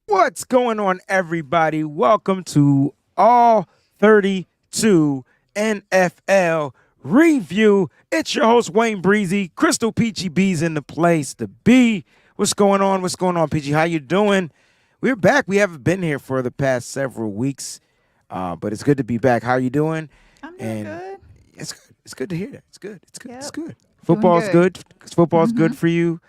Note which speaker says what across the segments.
Speaker 1: What's going on, everybody? Welcome to All 32 NFL Review. It's your host, Wayne Breezy. Crystal Peachy B's in the place to be. What's going on? What's going on, Peachy? How you doing? We're back. We haven't been here for the past several weeks, but it's good to be back. How are you doing?
Speaker 2: I'm doing good.
Speaker 1: It's good to hear that. It's good. It's good.
Speaker 2: Yep.
Speaker 1: It's good. Football's good. Football's good for you.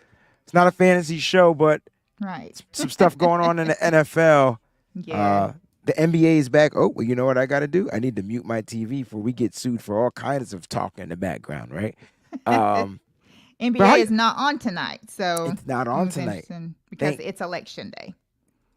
Speaker 1: It's not a fantasy show, but
Speaker 2: Right.
Speaker 1: some stuff going on in the NFL.
Speaker 2: Yeah.
Speaker 1: The NBA is back. Oh, well, you know what I got to do? I need to mute my TV before we get sued for all kinds of talk in the background, right?
Speaker 2: NBA is not on tonight, so
Speaker 1: it's not on tonight
Speaker 2: because it's election day.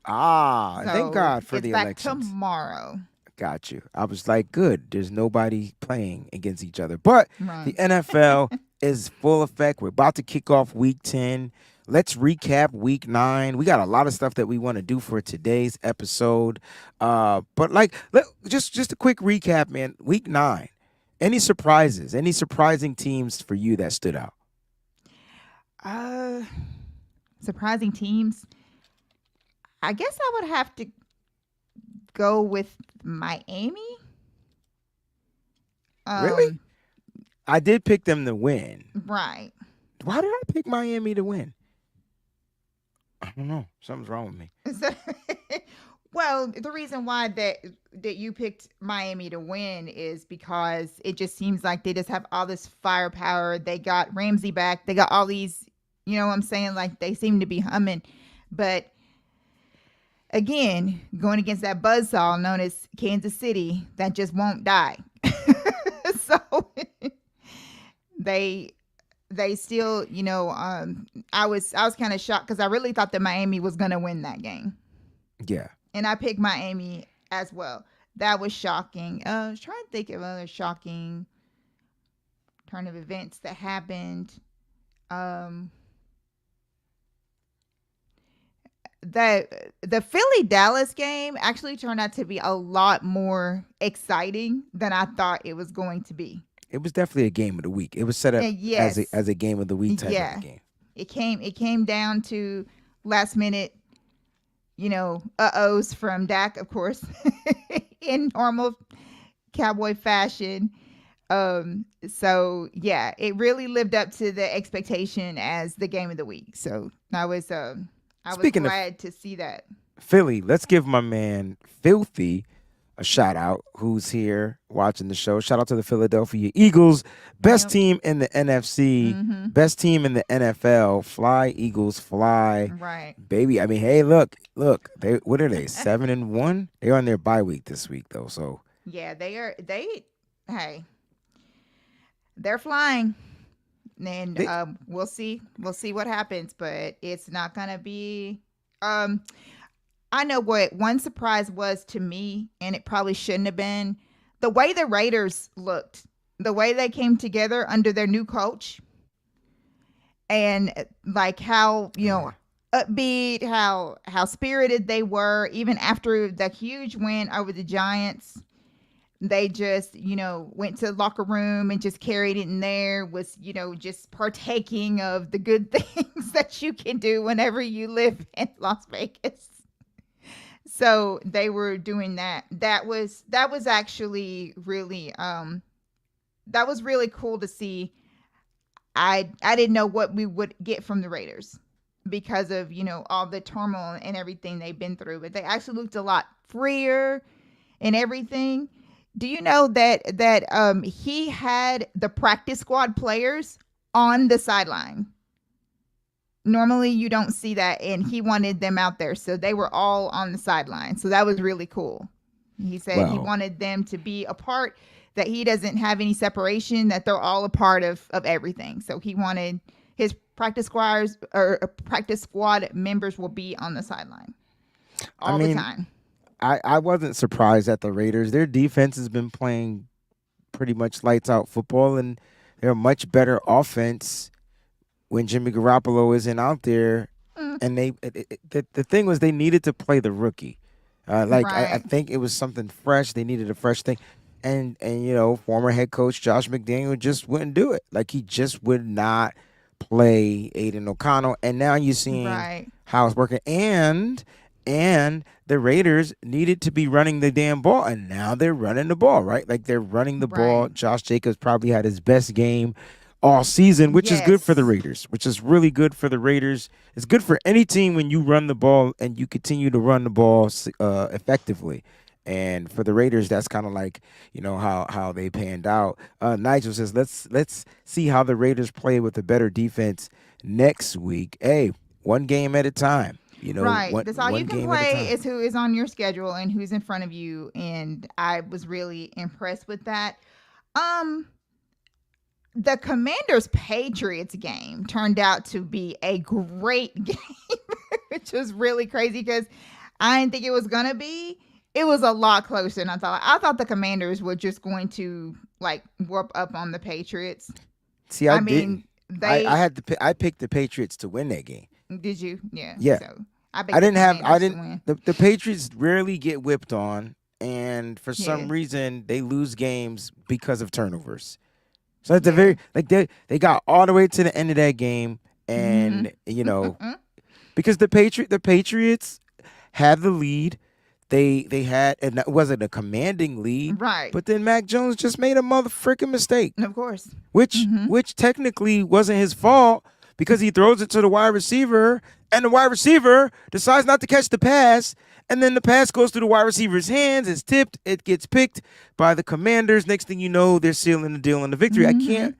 Speaker 1: So thank God for
Speaker 2: it's
Speaker 1: the
Speaker 2: back
Speaker 1: elections.
Speaker 2: Tomorrow.
Speaker 1: Got you. I was like, good. There's nobody playing against each other. But the NFL is full effect. We're about to kick off Week 10. Let's recap Week 9. We got a lot of stuff that we want to do for today's episode. But just a quick recap, man. Week 9. Any surprises? Any surprising teams for you that stood out?
Speaker 2: Surprising teams. I guess I would have to go with Miami.
Speaker 1: Really? I did pick them to win.
Speaker 2: Right.
Speaker 1: Why did I pick Miami to win? I don't know. Something's wrong with me.
Speaker 2: Well, the reason why that you picked Miami to win is because it just seems like they just have all this firepower. They got Ramsey back. They got all these, you know what I'm saying? Like they seem to be humming. But again, going against that buzzsaw known as Kansas City, that just won't die. So they still, you know, I was kind of shocked because I really thought that Miami was going to win that game.
Speaker 1: Yeah.
Speaker 2: And I picked Miami as well. That was shocking. I was trying to think of other shocking turn of events that happened. The Philly-Dallas game actually turned out to be a lot more exciting than I thought it was going to be.
Speaker 1: It was definitely a game of the week. It was set up as a game of the week type of game.
Speaker 2: It came down to last minute, you know, uh-ohs from Dak, of course, in normal Cowboy fashion. So yeah, it really lived up to the expectation as the game of the week. So I was glad to see that.
Speaker 1: Philly, let's give my man Filthy a shout out who's here watching the show. Shout out to the Philadelphia Eagles, best team in the NFC, best team in the NFL. Fly Eagles, fly,
Speaker 2: right,
Speaker 1: baby. I mean, hey, look. What are they? 7-1. They're on their bye week this week though. So
Speaker 2: yeah, they are. Hey, they're flying, and we'll see what happens. But it's not gonna be. I know what one surprise was to me, and it probably shouldn't have been, the way the Raiders looked, the way they came together under their new coach, and like how, you know, upbeat, how spirited they were, even after the huge win over the Giants. They just, you know, went to the locker room and just carried it in there, was, you know, just partaking of the good things that you can do whenever you live in Las Vegas. So they were doing that. That was actually really that was really cool to see. I didn't know what we would get from the Raiders because of, you know, all the turmoil and everything they've been through, but they actually looked a lot freer and everything. Do you know that he had the practice squad players on the sideline? Normally you don't see that, and he wanted them out there, so they were all on the sideline. So that was really cool. He said he wanted them to be a part, that he doesn't have any separation, that they're all a part of everything. So he wanted his practice squad members will be on the sideline all the time.
Speaker 1: I wasn't surprised at the Raiders. Their defense has been playing pretty much lights out football, and they're a much better offense when Jimmy Garoppolo isn't out there, and the thing was they needed to play the rookie. I
Speaker 2: Right.
Speaker 1: think it was something fresh. They needed a fresh thing, and former head coach Josh McDaniel just wouldn't do it. Like he just would not play Aiden O'Connell, and now you're seeing
Speaker 2: Right.
Speaker 1: how it's working. And the Raiders needed to be running the damn ball, and now they're running the ball, right? Like they're running the ball.
Speaker 2: Right.
Speaker 1: Josh Jacobs probably had his best game all season, which is good for the
Speaker 2: Yes.
Speaker 1: Raiders, which is really good for the Raiders. It's good for any team when you run the ball and you continue to run the ball effectively. And for the Raiders, that's kind of like how they panned out. Nigel says, let's see how the Raiders play with a better defense next week. Hey, one game at a time.
Speaker 2: Right.
Speaker 1: One
Speaker 2: That's all
Speaker 1: one
Speaker 2: you can
Speaker 1: game at a
Speaker 2: play
Speaker 1: time.
Speaker 2: is who is on your schedule and who's in front of you. And I was really impressed with that. Um, the Commanders Patriots game turned out to be a great game, which was really crazy because I didn't think it was gonna be. It was a lot closer than I thought. I thought the Commanders were just going to like whoop up on the Patriots.
Speaker 1: See, I
Speaker 2: I
Speaker 1: didn't.
Speaker 2: mean, they
Speaker 1: I picked the Patriots to win that game.
Speaker 2: did you? Yeah.
Speaker 1: Yeah,
Speaker 2: So I
Speaker 1: I
Speaker 2: picked the
Speaker 1: didn't have. I
Speaker 2: Commanders to
Speaker 1: didn't.
Speaker 2: win.
Speaker 1: The Patriots rarely get whipped on, and for
Speaker 2: Yeah.
Speaker 1: some reason they lose games because of turnovers. So it's a
Speaker 2: Yeah.
Speaker 1: very like they got all the way to the end of that game,
Speaker 2: Mm-hmm.
Speaker 1: and because the Patriots had the lead, they had, and it wasn't a commanding lead,
Speaker 2: Right.
Speaker 1: but then Mac Jones just made a motherfucking mistake,
Speaker 2: Of course.
Speaker 1: which
Speaker 2: Mm-hmm.
Speaker 1: which technically wasn't his fault because he throws it to the wide receiver, and the wide receiver decides not to catch the pass, and then the pass goes through the wide receiver's hands, it's tipped, it gets picked by the Commanders. Next thing you know, they're sealing the deal on the victory.
Speaker 2: Mm-hmm.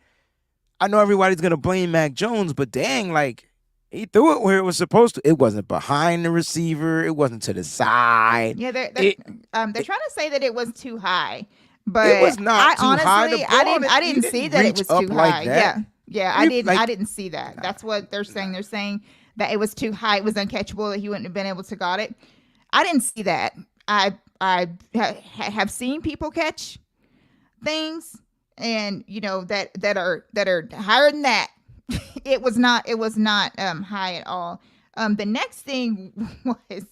Speaker 1: I know everybody's gonna blame Mac Jones, but dang, like he threw it where it was supposed to. It wasn't behind the receiver. It wasn't to the side.
Speaker 2: Yeah,
Speaker 1: It
Speaker 2: they're trying to say that it was too high,
Speaker 1: it
Speaker 2: but
Speaker 1: was not
Speaker 2: I
Speaker 1: too high. The
Speaker 2: honestly I
Speaker 1: ball,
Speaker 2: didn't I
Speaker 1: he
Speaker 2: didn't see that it
Speaker 1: reach
Speaker 2: was
Speaker 1: up
Speaker 2: too
Speaker 1: like
Speaker 2: high.
Speaker 1: that.
Speaker 2: Yeah, I didn't see that. That's what they're saying. They're saying that it was too high. It was uncatchable. That he wouldn't have been able to got it. I didn't see that. Have seen people catch things, and that are higher than that. It was not high at all. The next thing was,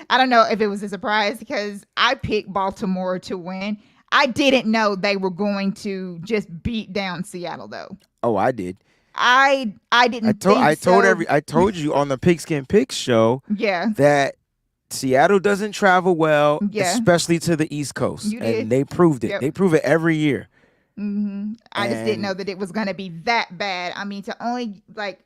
Speaker 2: I don't know if it was a surprise because I picked Baltimore to win. I didn't know they were going to just beat down Seattle though.
Speaker 1: Oh, I did.
Speaker 2: I didn't think so.
Speaker 1: I told you on the Pigskin Picks show
Speaker 2: Yeah.
Speaker 1: that Seattle doesn't travel well,
Speaker 2: Yeah.
Speaker 1: especially to the East Coast,
Speaker 2: You did.
Speaker 1: and they proved it.
Speaker 2: Yep.
Speaker 1: They prove it every year.
Speaker 2: I just didn't know
Speaker 1: And
Speaker 2: that it was going to be that bad. I mean, to only like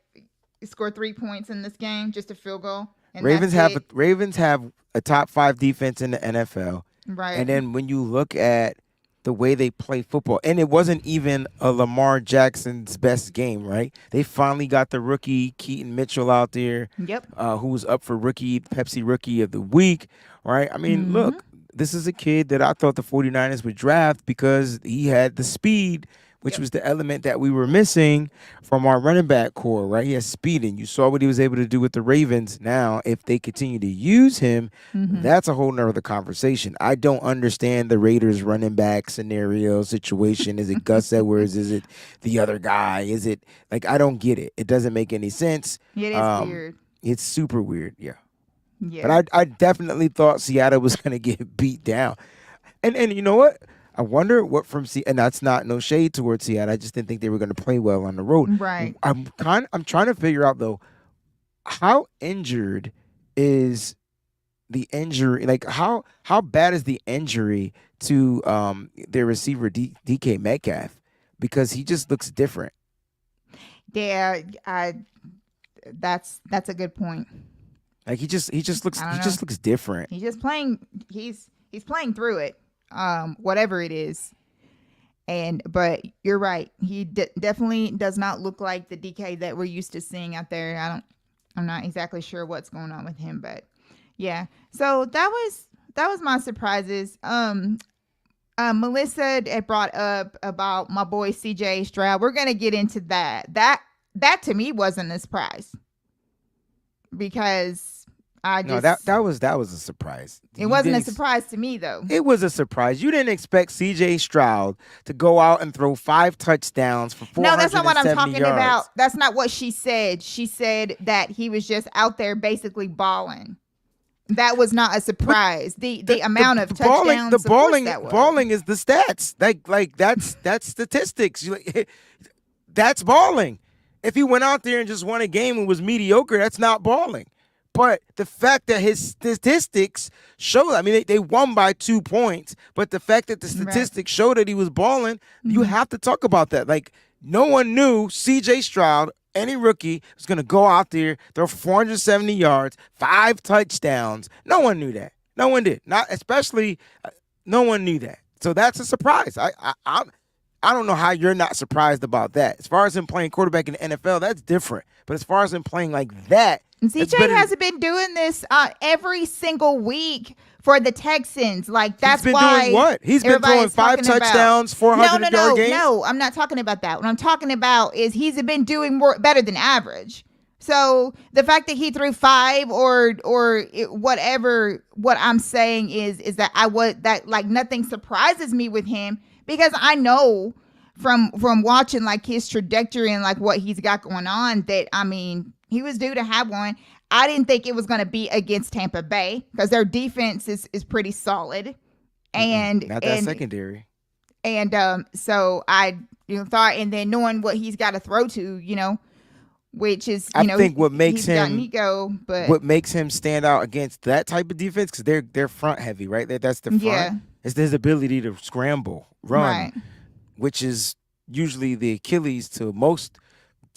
Speaker 2: score 3 points in this game, just a field goal, and
Speaker 1: Ravens
Speaker 2: that's
Speaker 1: have
Speaker 2: it.
Speaker 1: Ravens have a top 5 defense in the NFL.
Speaker 2: Right.
Speaker 1: And then when you look at the way they play football, and it wasn't even a Lamar Jackson's best game, right? They finally got the rookie Keaton Mitchell out there,
Speaker 2: Yep.
Speaker 1: who was up for Pepsi Rookie of the Week, right? I mean, look, this is a kid that I thought the 49ers would draft because he had the speed, which was the element that we were missing from our running back core, right? He has speed, and you saw what he was able to do with the Ravens. Now, if they continue to use him, that's a whole nother conversation. I don't understand the Raiders running back scenario situation. Is it Gus Edwards? Is it the other guy? Is it like, I don't get it. It doesn't make any sense.
Speaker 2: It is weird.
Speaker 1: It's super weird, yeah.
Speaker 2: Yeah.
Speaker 1: But I definitely thought Seattle was going to get beat down. And you know what? I wonder what from and that's not no shade towards Seattle. I just didn't think they were going to play well on the road.
Speaker 2: Right.
Speaker 1: I'm trying to figure out though, how injured is the injury? Like how bad is the injury to their receiver DK Metcalf, because he just looks different.
Speaker 2: Yeah. That's a good point.
Speaker 1: Like he just looks different.
Speaker 2: He's just playing. He's playing through it. Whatever it is. But you're right. He definitely does not look like the DK that we're used to seeing out there. I'm not exactly sure what's going on with him, but yeah. So that was my surprises. Melissa had brought up about my boy CJ Stroud. We're gonna get into that. That to me wasn't a surprise because I
Speaker 1: No,
Speaker 2: just
Speaker 1: that was a surprise.
Speaker 2: it wasn't a surprise to me though.
Speaker 1: It was a surprise. You didn't expect C.J. Stroud to go out and throw 5 touchdowns for 470
Speaker 2: No, that's not what I'm talking
Speaker 1: yards.
Speaker 2: about. That's not what she said. She said that he was just out there basically balling. That was not a surprise. The amount of touchdowns,
Speaker 1: balling is the stats. Like that's statistics. That's balling. If he went out there and just won a game and was mediocre, that's not balling. But the fact that his statistics show, I mean, they won by 2 points, but the fact that the statistics show that he was balling, you have to talk about that. Like, no one knew C.J. Stroud, any rookie, was going to go out there, throw 470 yards, 5 touchdowns. No one knew that. No one did. Not especially, no one knew that. So that's a surprise. I don't know how you're not surprised about that. As far as him playing quarterback in the NFL, that's different. But as far as him playing like that,
Speaker 2: CJ hasn't been doing this every single week for the Texans. Like, that's
Speaker 1: he's been
Speaker 2: why.
Speaker 1: Doing what? He's been throwing 5 touchdowns, 400-yard games?
Speaker 2: No, I'm not talking about that. What I'm talking about is he's been doing better than average. So the fact that he threw 5 or whatever, what I'm saying is that like nothing surprises me with him, because I know from watching like his trajectory and like what he's got going on that, I mean, he was due to have one. I didn't think it was going to be against Tampa Bay because their defense is pretty solid, and
Speaker 1: not that secondary.
Speaker 2: And so I thought, and then knowing what he's got to throw to, which is I
Speaker 1: think what makes him
Speaker 2: Nico, but
Speaker 1: what makes him stand out against that type of defense, because they're front heavy, right? That's the front.
Speaker 2: Yeah.
Speaker 1: It's his ability to scramble, run,
Speaker 2: right,
Speaker 1: which is usually the Achilles to most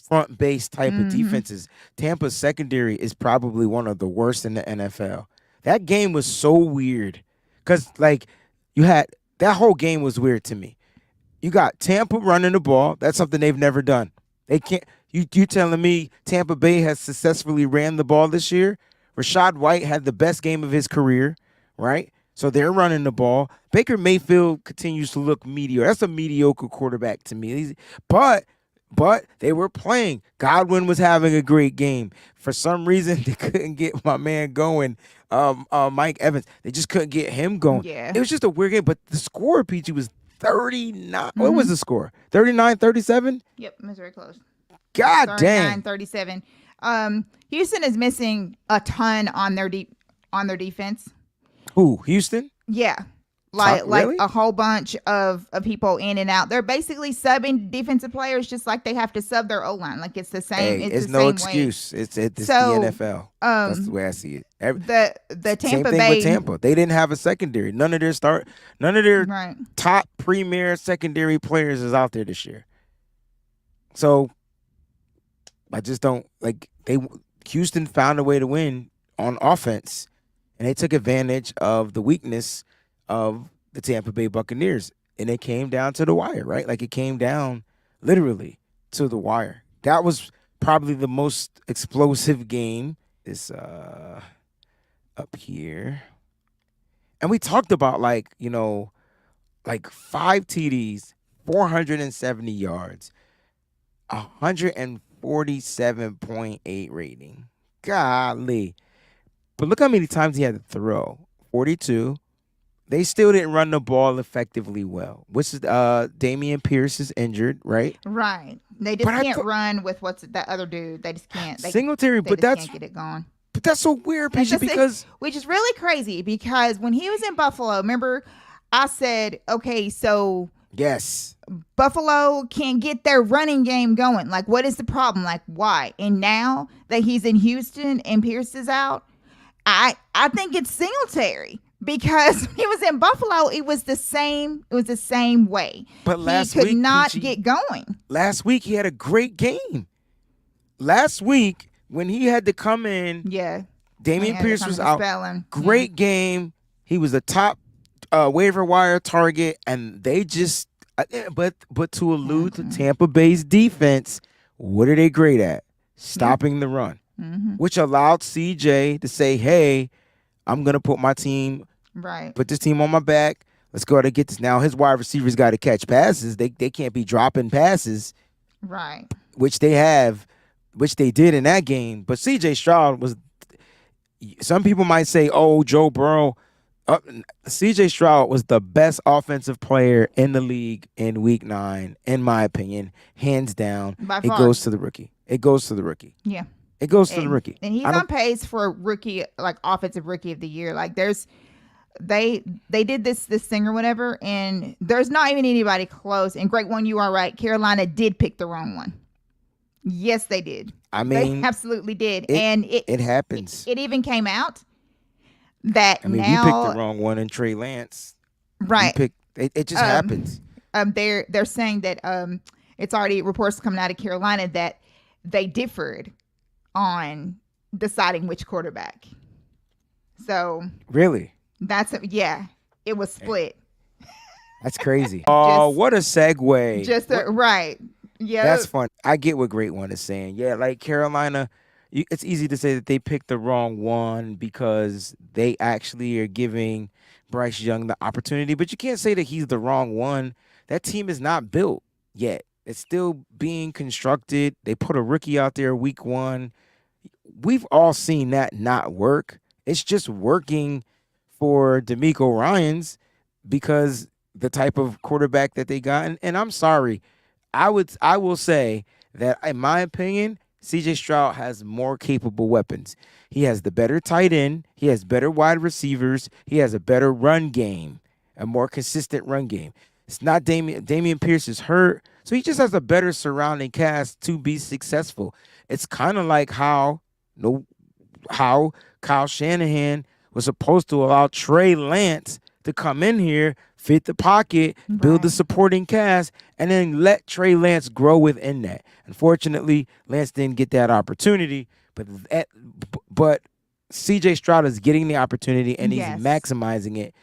Speaker 1: front-based type of defenses. Tampa's secondary is probably one of the worst in the NFL. That game was so weird because, like, that whole game was weird to me. You got Tampa running the ball. That's something they've never done. They can't. You telling me Tampa Bay has successfully ran the ball this year? Rashad White had the best game of his career, right? So they're running the ball. Baker Mayfield continues to look mediocre. That's a mediocre quarterback to me. But they were playing. Godwin was having a great game. For some reason, they couldn't get my man going, Mike Evans. They just couldn't get him going.
Speaker 2: Yeah.
Speaker 1: It was just a weird game. But the score, PG, was 39. What was the score? 39-37?
Speaker 2: Yep, it was very close.
Speaker 1: God dang.
Speaker 2: 39-37. Houston is missing a ton on their defense.
Speaker 1: Who? Houston?
Speaker 2: Yeah.
Speaker 1: Really?
Speaker 2: A whole bunch of people in and out. They're basically subbing defensive players just like they have to sub their O-line. Like, it's the same.
Speaker 1: Hey,
Speaker 2: it's the
Speaker 1: no
Speaker 2: same
Speaker 1: excuse.
Speaker 2: Way.
Speaker 1: It's the NFL. That's the way I see it.
Speaker 2: The Tampa
Speaker 1: same thing
Speaker 2: Bay,
Speaker 1: with Tampa. They didn't have a secondary. None of their
Speaker 2: right.
Speaker 1: top premier secondary players is out there this year. So I just don't like. Houston found a way to win on offense, and they took advantage of the weakness of the Tampa Bay Buccaneers, and it came down to the wire, right? Like, it came down literally to the wire. That was probably the most explosive game. Is up here, and we talked about like 5 TDs, 470 yards, 147.8 rating. Golly. But look how many times he had to throw. 42. They still didn't run the ball effectively well. Which is Damian Pierce is injured, right?
Speaker 2: Right. They just can't run with what's that other dude. They just can't.
Speaker 1: Singletary,
Speaker 2: but that's can't get it going.
Speaker 1: But that's so weird, because
Speaker 2: which is really crazy, because when he was in Buffalo, remember I said, okay, so
Speaker 1: yes,
Speaker 2: Buffalo can't get their running game going. Like, what is the problem? Like, why? And now that he's in Houston and Pierce is out, I think it's Singletary. Because when he was in Buffalo, it was the same. It was the same way.
Speaker 1: But last
Speaker 2: week, he could not
Speaker 1: PG,
Speaker 2: get going.
Speaker 1: Last week he had a great game. Last week when he had to come in, Damian Pierce was out. Great game. He was a top waiver wire target, and they just. But to allude to Tampa Bay's defense, what are they great at? Stopping the run, which allowed CJ to say, "Hey, I'm gonna put my team."
Speaker 2: Right.
Speaker 1: Put this team on my back. Let's go ahead and get this. Now his wide receivers got to catch passes. They can't be dropping passes.
Speaker 2: Right.
Speaker 1: Which they did in that game. But C.J. Stroud was, some people might say, "Oh, Joe Burrow." Uh, C.J. Stroud was the best offensive player in the league in Week 9, in my opinion, hands down.
Speaker 2: by
Speaker 1: It
Speaker 2: far.
Speaker 1: goes to the rookie. It goes to the rookie.
Speaker 2: Yeah.
Speaker 1: It goes to the rookie.
Speaker 2: And he's
Speaker 1: I
Speaker 2: on
Speaker 1: don't.
Speaker 2: pace for rookie, like offensive rookie of the year. Like they did this thing or whatever, and there's not even anybody close. And great one, you are right. Carolina did pick the wrong one. Yes, they did.
Speaker 1: I
Speaker 2: They
Speaker 1: mean,
Speaker 2: absolutely did.
Speaker 1: it
Speaker 2: And
Speaker 1: it happens.
Speaker 2: it even came out that
Speaker 1: I mean, we picked the
Speaker 2: now,
Speaker 1: wrong one in Trey Lance. We
Speaker 2: right?
Speaker 1: picked. It just happens.
Speaker 2: They're saying that it's already reports coming out of Carolina that they differed on deciding which quarterback. So
Speaker 1: Really.
Speaker 2: yeah, it was split.
Speaker 1: That's crazy. Oh,
Speaker 2: Just
Speaker 1: what a segue.
Speaker 2: just right. Yeah.
Speaker 1: That's fun. I get what Great One is saying. Yeah, like Carolina, it's easy to say that they picked the wrong one because they actually are giving Bryce Young the opportunity, but you can't say that he's the wrong one. That team is not built yet. It's still being constructed. They put a rookie out there week 1. We've all seen that not work. It's just working for D'Amico Ryans because the type of quarterback that they got. And I'm sorry, I will say that in my opinion, CJ Stroud has more capable weapons. He has the better tight end, he has better wide receivers, he has a better run game, a more consistent run game. It's not Damian Pierce is hurt, so he just has a better surrounding cast to be successful. It's kind of like how Kyle Shanahan was supposed to allow Trey Lance to come in here, fit the pocket, build the
Speaker 2: Right.
Speaker 1: supporting cast, and then let Trey Lance grow within that. Unfortunately, Lance didn't get that opportunity, but CJ Stroud is getting the opportunity and he's
Speaker 2: Yes.
Speaker 1: maximizing it.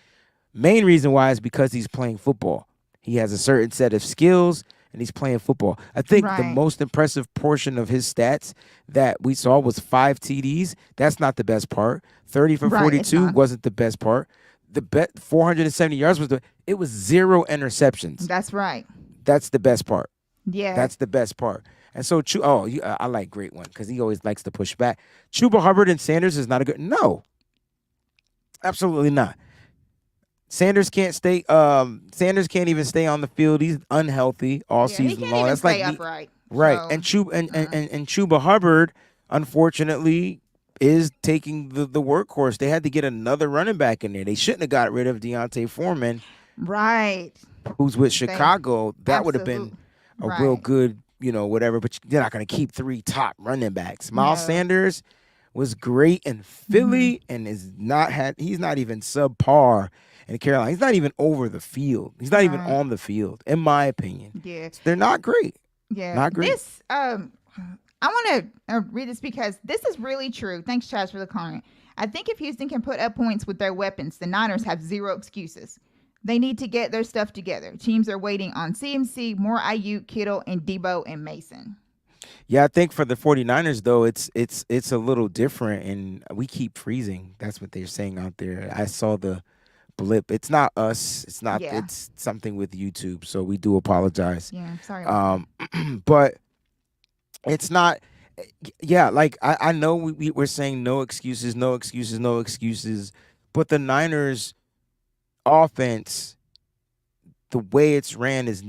Speaker 1: Main reason why is because he's playing football. He has a certain set of skills and he's playing football. I think the
Speaker 2: Right.
Speaker 1: most impressive portion of his stats that we saw was 5 TDs. That's not the best part. 30 for
Speaker 2: Right, it's
Speaker 1: 42
Speaker 2: not.
Speaker 1: wasn't the best part. The 470 yards it was 0 interceptions.
Speaker 2: That's right.
Speaker 1: That's the best part.
Speaker 2: Yeah.
Speaker 1: That's the best part. And so, I like Great One because he always likes to push back. Chuba Hubbard and Sanders is not a good. No, absolutely not. Sanders can't stay. Sanders can't even stay on the field. He's unhealthy all
Speaker 2: Yeah, he
Speaker 1: season
Speaker 2: can't
Speaker 1: long.
Speaker 2: even
Speaker 1: That's
Speaker 2: stay
Speaker 1: like
Speaker 2: upright.
Speaker 1: right.
Speaker 2: So,
Speaker 1: And Chuba Hubbard, unfortunately, is taking the workhorse. They had to get another running back in there. They shouldn't have got rid of Deontay Foreman,
Speaker 2: right.
Speaker 1: who's with Chicago. That would have
Speaker 2: Absolute-
Speaker 1: been a real
Speaker 2: right.
Speaker 1: good, whatever. But they're not going to keep 3 top running backs. Miles
Speaker 2: No.
Speaker 1: Sanders was great in Philly and he's not even subpar in Carolina. He's not even over the field. He's not even
Speaker 2: Right.
Speaker 1: on the field, in my opinion.
Speaker 2: Yeah.
Speaker 1: So they're not great.
Speaker 2: Yeah.
Speaker 1: Not great.
Speaker 2: This I want to read this because this is really true. Thanks, Chaz, for the comment. I think if Houston can put up points with their weapons, the Niners have zero excuses. They need to get their stuff together. Teams are waiting on CMC, more Ayuk, Kittle, and Debo and Mason.
Speaker 1: Yeah, I think for the 49ers, though, it's a little different, and we keep freezing. That's what they're saying out there. I saw the blip. It's not us. It's not.
Speaker 2: Yeah.
Speaker 1: It's something with YouTube, so we do apologize.
Speaker 2: Yeah, sorry. About
Speaker 1: But it's not. Yeah, like I know we're saying no excuses, no excuses, no excuses, but the Niners offense, the way it's ran is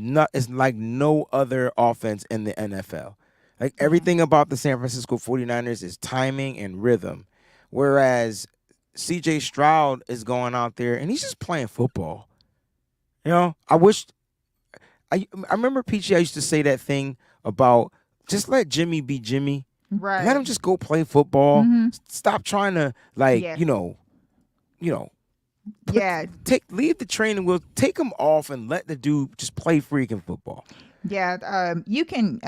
Speaker 1: like no other offense in the NFL. Like everything about the San Francisco 49ers is timing and rhythm. Whereas CJ Stroud is going out there and he's just playing football. I remember Peachy, I used to say that thing about just let Jimmy be Jimmy.
Speaker 2: right.
Speaker 1: Let him just go play football.
Speaker 2: Mhm.
Speaker 1: Stop trying to like,
Speaker 2: Yeah. Yeah.
Speaker 1: leave the training wheel, take him off and let the dude just play freaking football.
Speaker 2: Yeah. You can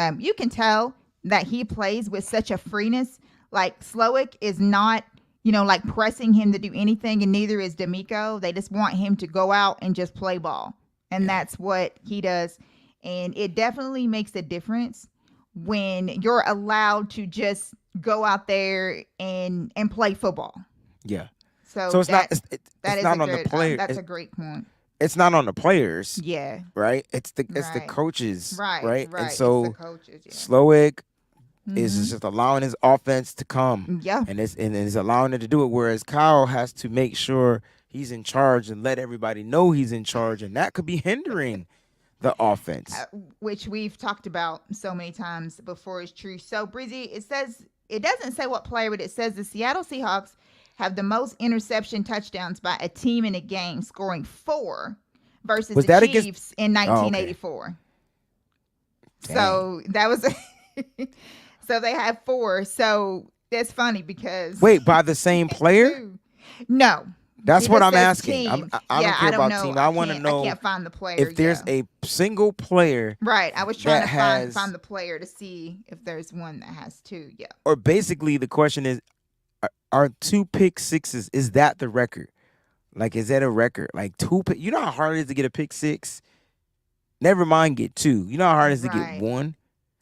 Speaker 2: tell that he plays with such a freeness. Like Slowick is not, like pressing him to do anything, and neither is D'Amico. They just want him to go out and just play ball. And that's what he does. And it definitely makes a difference when you're allowed to just go out there and play football.
Speaker 1: Yeah.
Speaker 2: So
Speaker 1: it's
Speaker 2: that,
Speaker 1: not
Speaker 2: that
Speaker 1: it's
Speaker 2: is
Speaker 1: not
Speaker 2: a
Speaker 1: on
Speaker 2: good,
Speaker 1: the player.
Speaker 2: that's a great point.
Speaker 1: It's not on the players,
Speaker 2: Yeah.
Speaker 1: right? It's the
Speaker 2: Right.
Speaker 1: coaches,
Speaker 2: Right.
Speaker 1: right?
Speaker 2: Right.
Speaker 1: And so
Speaker 2: it's the coaches. Yeah.
Speaker 1: Slowick, is just allowing his offense to come.
Speaker 2: Yeah.
Speaker 1: And it's allowing it to do it. Whereas Kyle has to make sure he's in charge and let everybody know he's in charge. And that could be hindering the offense.
Speaker 2: Which we've talked about so many times before is true. So, Breezy, it doesn't say what player, but it says the Seattle Seahawks have the most interception touchdowns by a team in a game, scoring 4 versus the Chiefs in 1984. Okay. So that was so they have 4. So that's funny because
Speaker 1: wait, by the same player?
Speaker 2: No.
Speaker 1: That's what I'm asking. I don't care about
Speaker 2: know.
Speaker 1: team. I want to know.
Speaker 2: I can't find the player.
Speaker 1: If there's a single player,
Speaker 2: right? I was trying to find the player to see if there's one that has 2. Yeah.
Speaker 1: Or basically, the question is, are 2 pick sixes? Is that the record? Like, is that a record? Like 2 pick? You know how hard it is to get a pick 6. Never mind get 2. You know how hard it is to get 1.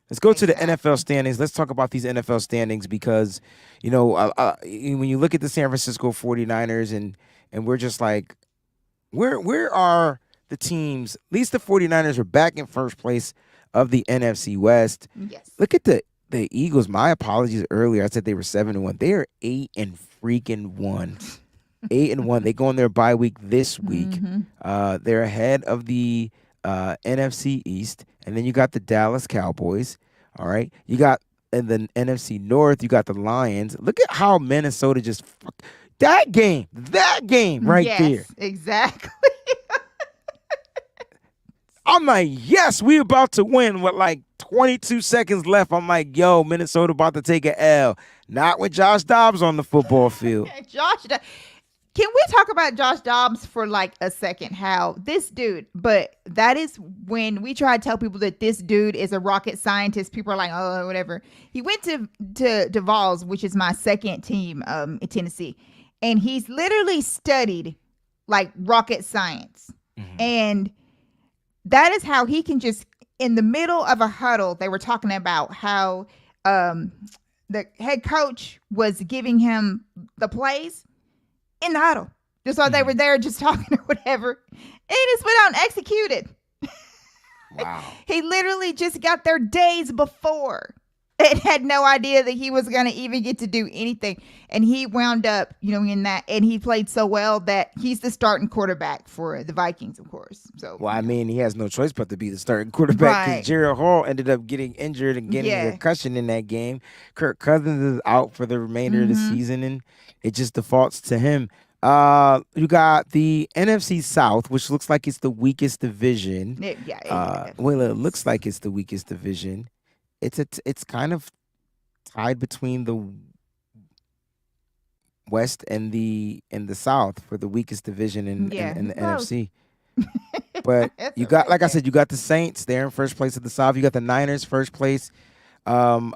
Speaker 1: Let's go to the NFL standings. Let's talk about these NFL standings because, when you look at the San Francisco 49ers and we're just like, where are the teams? At least the 49ers are back in first place of the NFC West.
Speaker 2: Yes.
Speaker 1: Look at the Eagles. My apologies earlier. I said they were 7-1. They are 8-1. 8-1. They go on their bye week this week. They're ahead of the NFC East, and then you got the Dallas Cowboys. All right, you got in the NFC North. You got the Lions. Look at how Minnesota just that game right there.
Speaker 2: Exactly.
Speaker 1: I'm like, yes, we about to win with like 22 seconds left. I'm like, yo, Minnesota about to take an L. Not with Josh Dobbs on the football field.
Speaker 2: Can we talk about Josh Dobbs for like a second? How this dude, but that is when we try to tell people that this dude is a rocket scientist. People are like, oh, whatever. He went to Duval's, which is my second team in Tennessee. And he's literally studied like rocket science. And that is how he can just, in the middle of a huddle, they were talking about how the head coach was giving him the plays in the huddle. Just while they were there just talking or whatever. And he just went out and executed.
Speaker 1: Wow.
Speaker 2: He literally just got there days before and had no idea that he was going to even get to do anything. And he wound up, in that. And he played so well that he's the starting quarterback for the Vikings, of course. So,
Speaker 1: well, I mean, he has no choice but to be the starting quarterback because Jared Hall ended up getting injured and getting a concussion in that game. Kirk Cousins is out for the remainder of the season, and it just defaults to him. You got the NFC South, which looks like it's the weakest division. Well, it looks like it's the weakest division. It's kind of tied between the West and the South for the weakest division in the NFC. But you got, like I said, you got the Saints there in first place of the South. You got the Niners first place of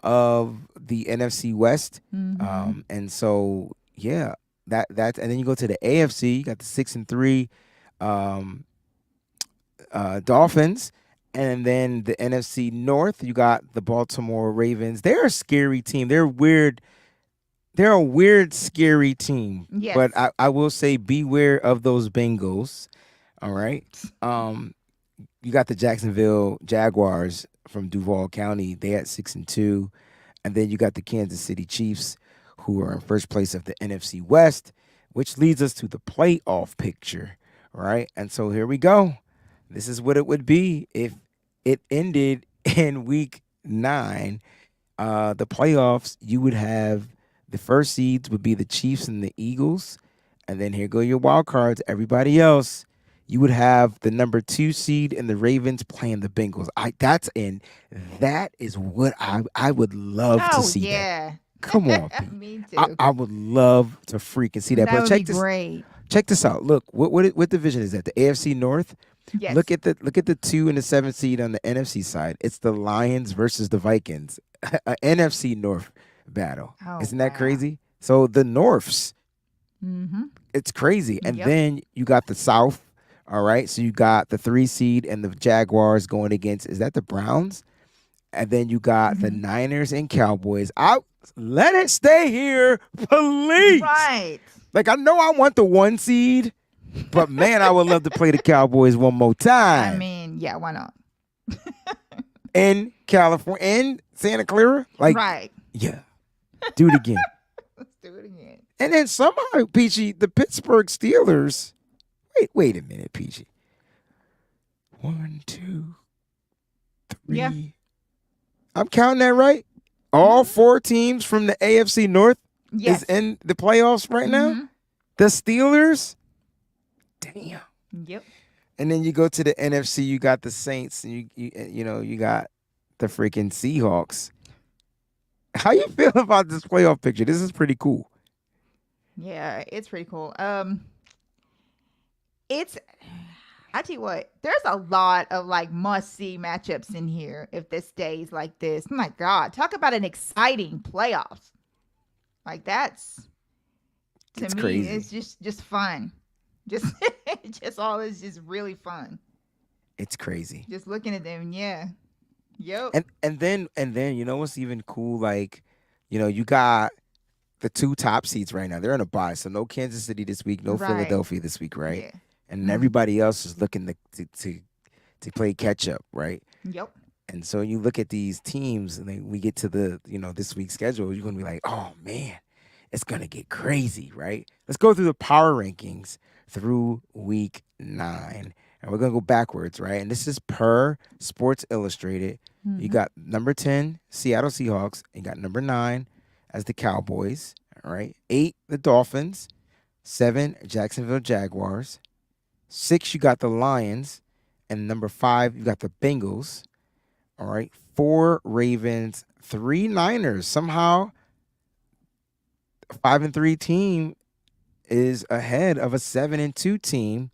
Speaker 1: the NFC West. And so that's and then you go to the AFC. You got the 6-3 Dolphins. And then the NFC North, you got the Baltimore Ravens. They're a scary team. They're weird. They're a weird, scary team.
Speaker 2: Yes.
Speaker 1: But I will say beware of those Bengals. All right. You got the Jacksonville Jaguars from Duval County. They at 6-2. And then you got the Kansas City Chiefs, who are in first place of the NFC West, which leads us to the playoff picture. All right. And so here we go. This is what it would be if it ended in week 9. The playoffs, you would have the first seeds would be the Chiefs and the Eagles. And then here go your wild cards. Everybody else, you would have the number 2 seed and the Ravens playing the Bengals. That is what I would love to see.
Speaker 2: Yeah.
Speaker 1: That. Come on, Pete.
Speaker 2: Me too.
Speaker 1: I would love to freaking see that.
Speaker 2: That
Speaker 1: but
Speaker 2: would be great.
Speaker 1: Check this out. Look, what division is that? The AFC North.
Speaker 2: Yes.
Speaker 1: Look at the 2 and the 7 seed on the NFC side. It's the Lions versus the Vikings. An NFC North battle. Isn't that crazy? So the Norths. It's crazy. And then you got the South. All right. So you got the 3 seed and the Jaguars going against, is that the Browns? And then you got the Niners and Cowboys. Let it stay here, please.
Speaker 2: Right.
Speaker 1: Like, I know I want the 1 seed, but man, I would love to play the Cowboys one more time.
Speaker 2: I mean, yeah, why not?
Speaker 1: in California, in Santa Clara. Like,
Speaker 2: Right.
Speaker 1: yeah, do it again.
Speaker 2: Let's do it again.
Speaker 1: And then somehow, Peachy, the Pittsburgh Steelers. Wait a minute, Peachy. 1, 2,
Speaker 2: Yeah.
Speaker 1: 3. I'm counting that right. All 4 teams from the AFC North
Speaker 2: Yes.
Speaker 1: is in the playoffs right now. The Steelers. Damn.
Speaker 2: Yep.
Speaker 1: And then you go to the NFC. You got the Saints, and you got the freaking Seahawks. How you feel about this playoff picture? This is pretty cool.
Speaker 2: Yeah, it's pretty cool. It's I tell you what, there's a lot of like must see matchups in here if this stays like this. Oh my God, talk about an exciting playoffs. Like that's to
Speaker 1: It's
Speaker 2: me,
Speaker 1: crazy.
Speaker 2: it's just fun. Just just all is just really fun.
Speaker 1: It's crazy.
Speaker 2: Just looking at them, yeah. Yep.
Speaker 1: And then you know what's even cool? Like, you got the 2 top seeds right now. They're in a bye, so no Kansas City this week, no
Speaker 2: Right.
Speaker 1: Philadelphia this week, right?
Speaker 2: Yeah.
Speaker 1: And everybody else is looking to play catch up, right?
Speaker 2: Yep.
Speaker 1: And so you look at these teams, and then we get to the this week's schedule. You're gonna be like, oh man, it's gonna get crazy, right? Let's go through the power rankings through week 9, and we're gonna go backwards, right? And this is per Sports Illustrated. You got number 10 Seattle Seahawks, and you got number 9 as the Cowboys. All right, 8 the Dolphins, 7 Jacksonville Jaguars, 6 you got the Lions, and number 5 you got the Bengals. All right, 4 Ravens, 3 Niners. Somehow, a 5-3 team is ahead of a 7-2 team.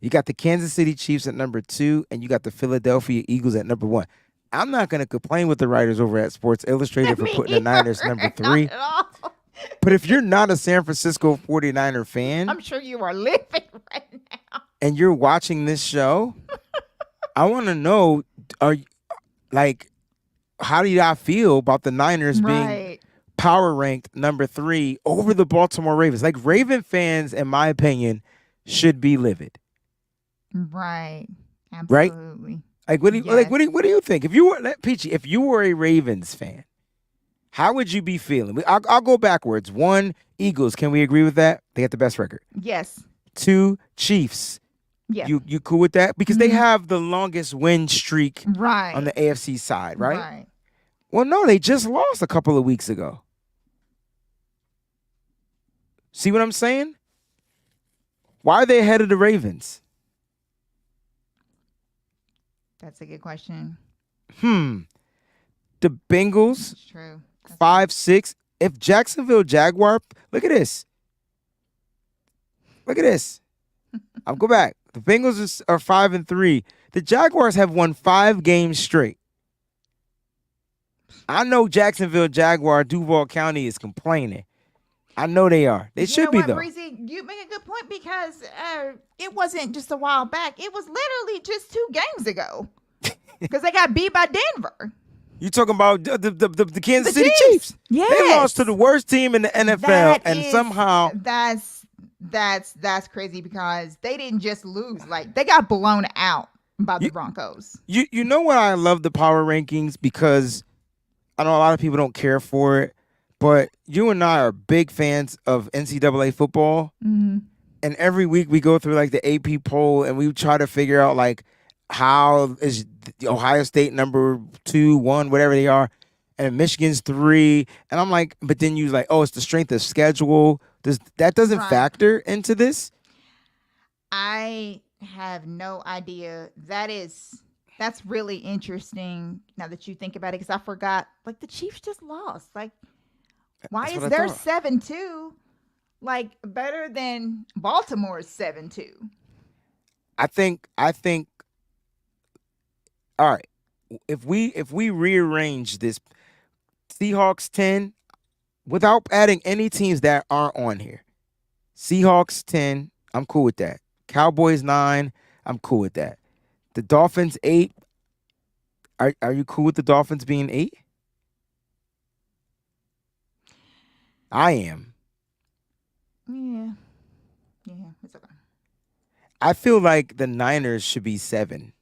Speaker 1: You got the Kansas City Chiefs at number 2, and you got the Philadelphia Eagles at number 1. I'm not going to complain with the writers over at Sports Illustrated for putting the Niners number 3.
Speaker 2: Not at all.
Speaker 1: But if you're not a San Francisco 49er fan,
Speaker 2: I'm sure you are living right now.
Speaker 1: and you're watching this show, I want to know, how do y'all feel about the Niners being
Speaker 2: Right.
Speaker 1: power ranked number 3 over the Baltimore Ravens? Like, Raven fans, in my opinion, should be livid.
Speaker 2: Right.
Speaker 1: Right?
Speaker 2: Absolutely.
Speaker 1: Like, what do you
Speaker 2: Yes.
Speaker 1: what do you think? If you were Peachy, if you were a Ravens fan, how would you be feeling? I'll go backwards. 1, Eagles. Can we agree with that? They got the best record.
Speaker 2: Yes.
Speaker 1: 2, Chiefs.
Speaker 2: Yeah.
Speaker 1: You cool with that? Because they have the longest win streak
Speaker 2: Right.
Speaker 1: on the AFC side, right?
Speaker 2: Right.
Speaker 1: Well, no, they just lost a couple of weeks ago. See what I'm saying? Why are they ahead of the Ravens?
Speaker 2: That's a good question.
Speaker 1: The Bengals,
Speaker 2: It's true.
Speaker 1: 5, 6. If Jacksonville Jaguar, look at this. Look at this. I'll go back. The Bengals are 5-3. The Jaguars have won 5 games straight. I know Jacksonville Jaguar, Duval County is complaining. I know they are. They should be, though.
Speaker 2: Breezy, you make a good point because it wasn't just a while back. It was literally just 2 games ago because they got beat by Denver.
Speaker 1: You talking about the Kansas City
Speaker 2: Chiefs.
Speaker 1: Chiefs?
Speaker 2: Yes.
Speaker 1: They lost to the worst team in the NFL, somehow
Speaker 2: that's crazy because they didn't just lose; like they got blown out by the Broncos.
Speaker 1: You know what I love the power rankings, because I know a lot of people don't care for it, but you and I are big fans of NCAA football, and every week we go through like the AP poll and we try to figure out like how is Ohio State number 2, 1, whatever they are, and Michigan's 3, and I'm like, but then you like, oh, it's the strength of schedule. That doesn't factor into this?
Speaker 2: I have no idea. That's really interesting now that you think about it, because I forgot. Like the Chiefs just lost. Like, why is their 7-2 like better than Baltimore's 7-2?
Speaker 1: I think. All right, if we rearrange this, Seahawks 10, without adding any teams that aren't on here. Seahawks 10, I'm cool with that. Cowboys 9, I'm cool with that. The Dolphins 8. Are you cool with the Dolphins being 8? I am.
Speaker 2: Yeah, it's okay.
Speaker 1: I feel like the Niners should be 7.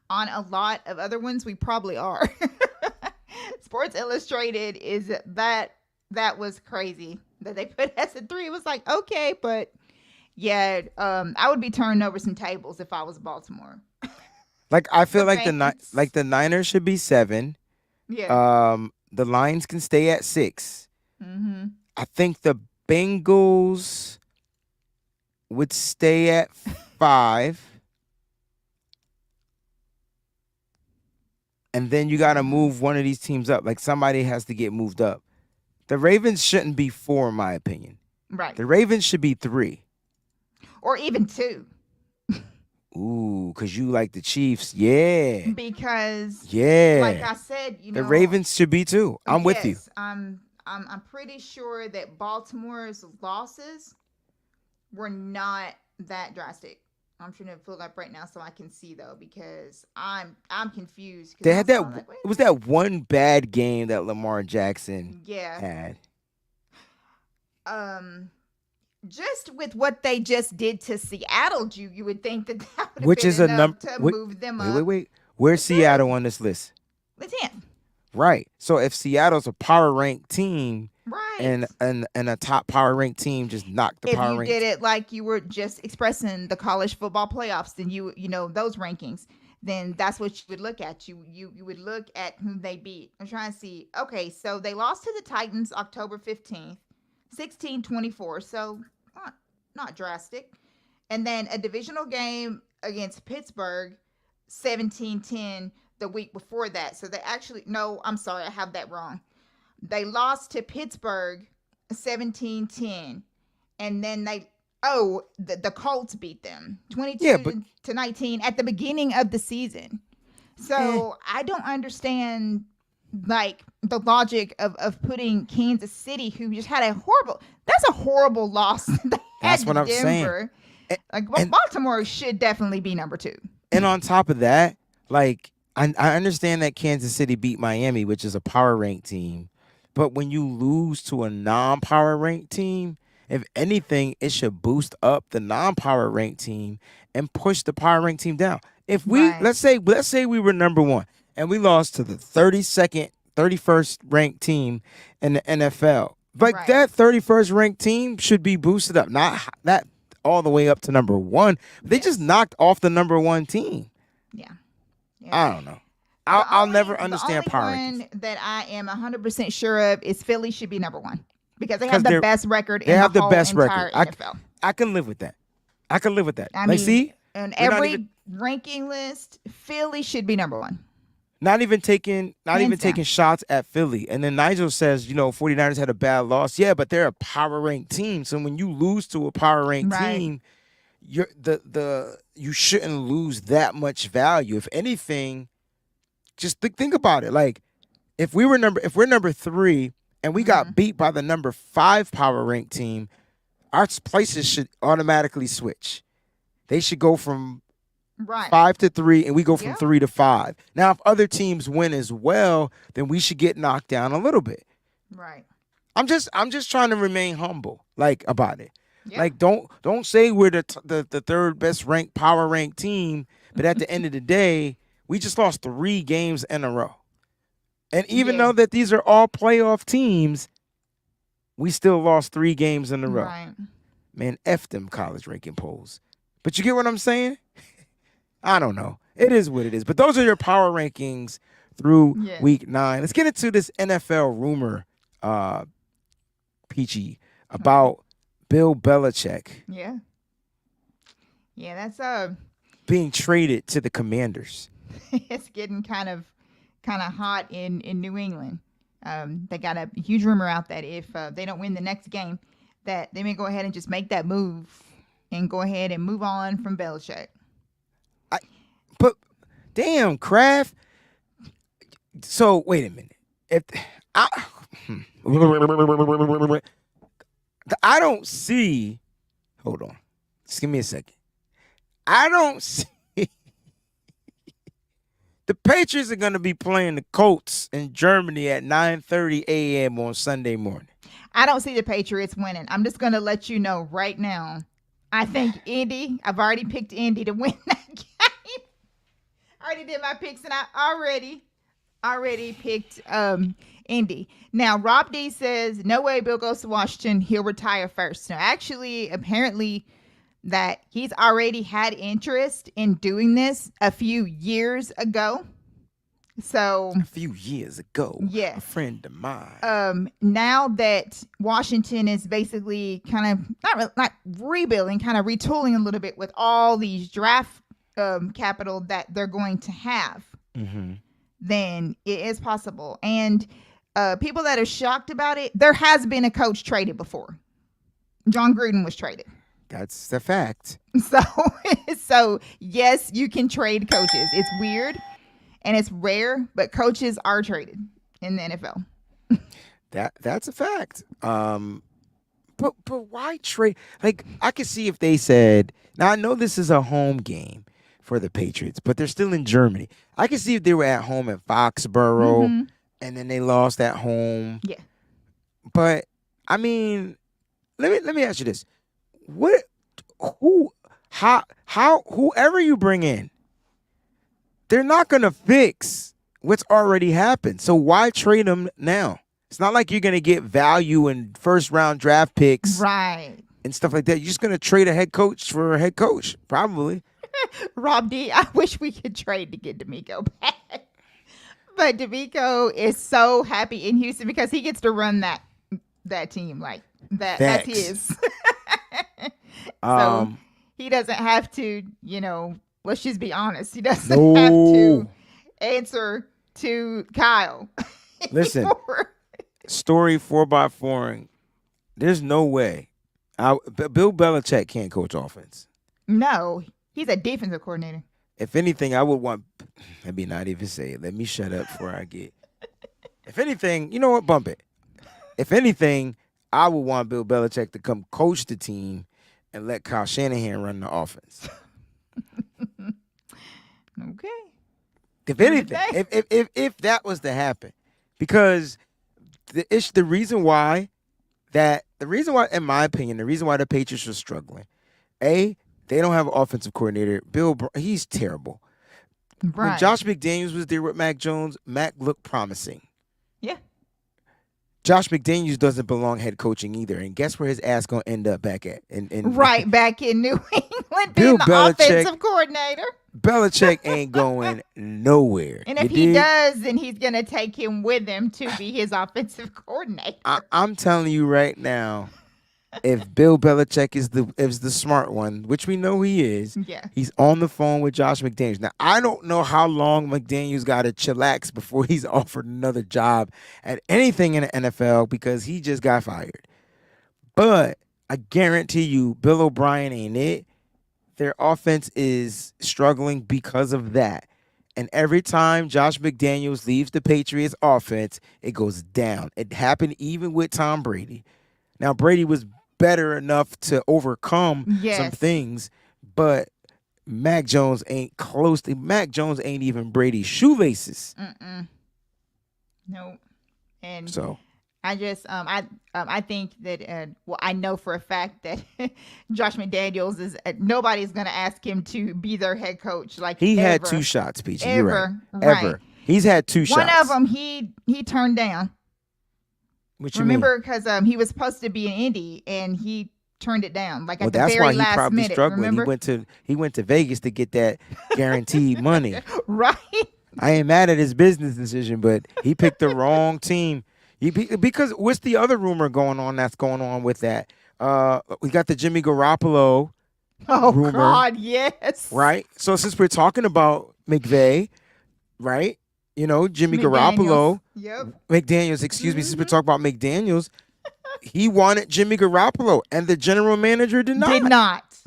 Speaker 2: on a lot of other ones, we probably are. Sports Illustrated is that was crazy that they put us at 3. It was like, okay, but yeah, I would be turning over some tables if I was Baltimore.
Speaker 1: Like I feel
Speaker 2: For
Speaker 1: like
Speaker 2: fans.
Speaker 1: the Niners should be 7.
Speaker 2: Yeah.
Speaker 1: The Lions can stay at 6.
Speaker 2: Mm-hmm.
Speaker 1: I think the Bengals would stay at 5. And then you got to move one of these teams up. Like somebody has to get moved up. The Ravens shouldn't be 4, in my opinion.
Speaker 2: Right.
Speaker 1: The Ravens should be 3.
Speaker 2: Or even 2.
Speaker 1: Ooh, because you like the Chiefs. Yeah.
Speaker 2: Because
Speaker 1: Yeah.
Speaker 2: like I said,
Speaker 1: the Ravens should be 2. I'm with you.
Speaker 2: I'm pretty sure that Baltimore's losses were not that drastic. I'm trying to pull up right now so I can see though, because I'm confused.
Speaker 1: They had that. Like, it was that one bad game that Lamar Jackson had.
Speaker 2: Just with what they just did to Seattle, you would think that would have
Speaker 1: Which
Speaker 2: been
Speaker 1: is
Speaker 2: enough to move them up.
Speaker 1: Wait. Where's Seattle on this list?
Speaker 2: The 10th.
Speaker 1: Right. So if Seattle's a power ranked team,
Speaker 2: right,
Speaker 1: and a top power ranked team just knocked the power ranked.
Speaker 2: If you did it like you were just expressing the college football playoffs, then you know those rankings, then that's what you would look at. You would look at whom they beat. I'm trying to see. Okay, so they lost to the Titans October 15th, 16-24. So not drastic. And then a divisional game against Pittsburgh, 17-10 the week before that. So they actually, no, I'm sorry, I have that wrong. They lost to Pittsburgh 17-10. And then the Colts beat them 22-19 at the beginning of the season. So I don't understand like the logic of putting Kansas City, who just had that's a horrible loss.
Speaker 1: That's what I'm
Speaker 2: Denver.
Speaker 1: saying.
Speaker 2: Like Baltimore should definitely be number 2.
Speaker 1: And on top of that, like I understand that Kansas City beat Miami, which is a power ranked team. But when you lose to a non-power ranked team, if anything, it should boost up the non-power ranked team and push the power ranked team down. If we let's say we were number 1 and we lost to the 31st ranked team in the NFL, like that 31st ranked team should be boosted up, not all the way up to number 1. They just knocked off the number 1 team.
Speaker 2: Yeah.
Speaker 1: I don't know. I'll never understand power rankings.
Speaker 2: The only one that I am 100% sure of is Philly should be number 1 because they have the best record in the whole entire NFL.
Speaker 1: I can live with that.
Speaker 2: I
Speaker 1: mean, see?
Speaker 2: On every ranking list, Philly should be number 1.
Speaker 1: Not even taking shots at Philly. And then Nigel says, 49ers had a bad loss. Yeah, but they're a power ranked team. So when you lose to a power ranked team, you shouldn't lose that much value. If anything, just think about it. Like if we're number 3 and we got beat by the number 5 power ranked team, our places should automatically switch. They should go from 5 to 3, and we go from 3 to 5. Now, if other teams win as well, then we should get knocked down a little bit.
Speaker 2: Right.
Speaker 1: I'm just trying to remain humble, like about it. Yeah. Like don't say we're the third best ranked power ranked team, but at the end of the day, we just lost 3 games in a row. And even though that these are all playoff teams, we still lost 3 games in a row.
Speaker 2: Right.
Speaker 1: Man, F them college ranking polls. But you get what I'm saying? I don't know. It is what it is. But those are your power rankings through week 9. Let's get into this NFL rumor, Peachy, about Bill Belichick.
Speaker 2: Yeah. Yeah, that's
Speaker 1: being traded to the Commanders.
Speaker 2: It's getting kind of hot in New England. They got a huge rumor out that if they don't win the next game, that they may go ahead and just make that move and go ahead and move on from Belichick.
Speaker 1: But damn, Kraft. So wait a minute. I don't see. Hold on. Just give me a second. I don't see. The Patriots are going to be playing the Colts in Germany at 9:30 a.m. on Sunday morning.
Speaker 2: I don't see the Patriots winning. I'm just going to let you know right now. I think Indy, I've already picked Indy to win that game. I already did my picks, and I already picked Indy. Now, Rob D says, no way Bill goes to Washington. He'll retire first. Now, actually, apparently, that he's already had interest in doing this a few years ago. So
Speaker 1: a few years ago,
Speaker 2: yes,
Speaker 1: a friend of mine.
Speaker 2: Now that Washington is basically kind of not rebuilding, kind of retooling a little bit with all these draft capital that they're going to have, then it is possible. And people that are shocked about it, there has been a coach traded before. John Gruden was traded.
Speaker 1: That's the fact.
Speaker 2: So yes, you can trade coaches. It's weird. And it's rare, but coaches are traded in the NFL.
Speaker 1: That's a fact. But why trade? Like, I could see if they said, now I know this is a home game for the Patriots, but they're still in Germany. I could see if they were at home at Foxborough and then they lost at home.
Speaker 2: Yeah.
Speaker 1: But I mean, let me ask you this: whoever you bring in, they're not going to fix what's already happened. So why trade them now? It's not like you're going to get value in first-round draft picks.
Speaker 2: Right.
Speaker 1: And stuff like that. You're just going to trade a head coach for a head coach, probably.
Speaker 2: Rob D, I wish we could trade to get D'Amico back. But D'Amico is so happy in Houston because he gets to run that team like that. That's his. So he doesn't have to, let's just be honest. He doesn't have to answer to Kyle.
Speaker 1: Listen, story 4x4. There's no way. Bill Belichick can't coach offense.
Speaker 2: No, he's a defensive coordinator.
Speaker 1: If anything, I would want. Let me not even say it. Let me shut up before I get. If anything, you know what? Bump it. If anything, I would want Bill Belichick to come coach the team and let Kyle Shanahan run the offense.
Speaker 2: Okay.
Speaker 1: If anything, if that was to happen, because the reason why, in my opinion, the reason why the Patriots are struggling, they don't have an offensive coordinator. He's terrible.
Speaker 2: Right.
Speaker 1: When Josh McDaniels was there with Mac Jones, Mac looked promising.
Speaker 2: Yeah.
Speaker 1: Josh McDaniels doesn't belong head coaching either, and guess where his ass gonna end up back at?
Speaker 2: Right back in New England,
Speaker 1: Bill
Speaker 2: being the offensive coordinator.
Speaker 1: Belichick ain't going nowhere.
Speaker 2: And if he does, then he's gonna take him with him to be his offensive coordinator.
Speaker 1: I'm telling you right now, if Bill Belichick is the smart one, which we know he is, he's on the phone with Josh McDaniels. Now, I don't know how long McDaniels got to chillax before he's offered another job at anything in the NFL because he just got fired. But I guarantee you, Bill O'Brien ain't it. Their offense is struggling because of that. And every time Josh McDaniels leaves the Patriots offense, it goes down. It happened even with Tom Brady. Now, Brady was better enough to overcome some things, but Mac Jones ain't close to. Mac Jones ain't even Brady's shoelaces.
Speaker 2: No, and
Speaker 1: so
Speaker 2: I just I think that I know for a fact that Josh McDaniels is nobody's gonna ask him to be their head coach. Like
Speaker 1: he
Speaker 2: ever.
Speaker 1: had 2 shots, Peachy. You're right.
Speaker 2: Right.
Speaker 1: Ever. He's had 2 shots.
Speaker 2: One of them he turned down. Remember, because he was supposed to be in Indy and he turned it down. Like at the very last minute. That's why he probably struggling.
Speaker 1: Remember? He went to Vegas to get that guaranteed money.
Speaker 2: Right.
Speaker 1: I ain't mad at his business decision, but he picked the wrong team. Because what's the other rumor going on with that? We got the Jimmy Garoppolo rumor.
Speaker 2: God, yes.
Speaker 1: Right? So since we're talking about McVay, right? Jimmy Garoppolo.
Speaker 2: Yep.
Speaker 1: McDaniels, excuse me. Since we're talking about McDaniels, he wanted Jimmy Garoppolo, and the general manager did not.
Speaker 2: Did not.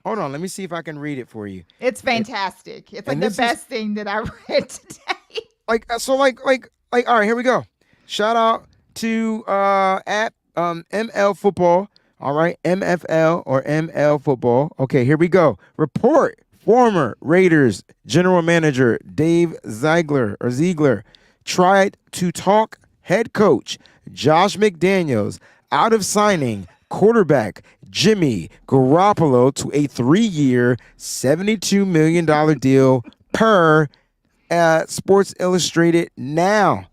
Speaker 1: Hold on. Let me see if I can read it for you.
Speaker 2: It's fantastic. It's like the best thing that I read today.
Speaker 1: Like, all right, here we go. Shout out to at ML Football. All right, MFL or ML Football. Okay, here we go. Report. Former Raiders general manager Dave Ziegler tried to talk head coach Josh McDaniels out of signing quarterback Jimmy Garoppolo to a 3-year, $72 million deal per Sports Illustrated now.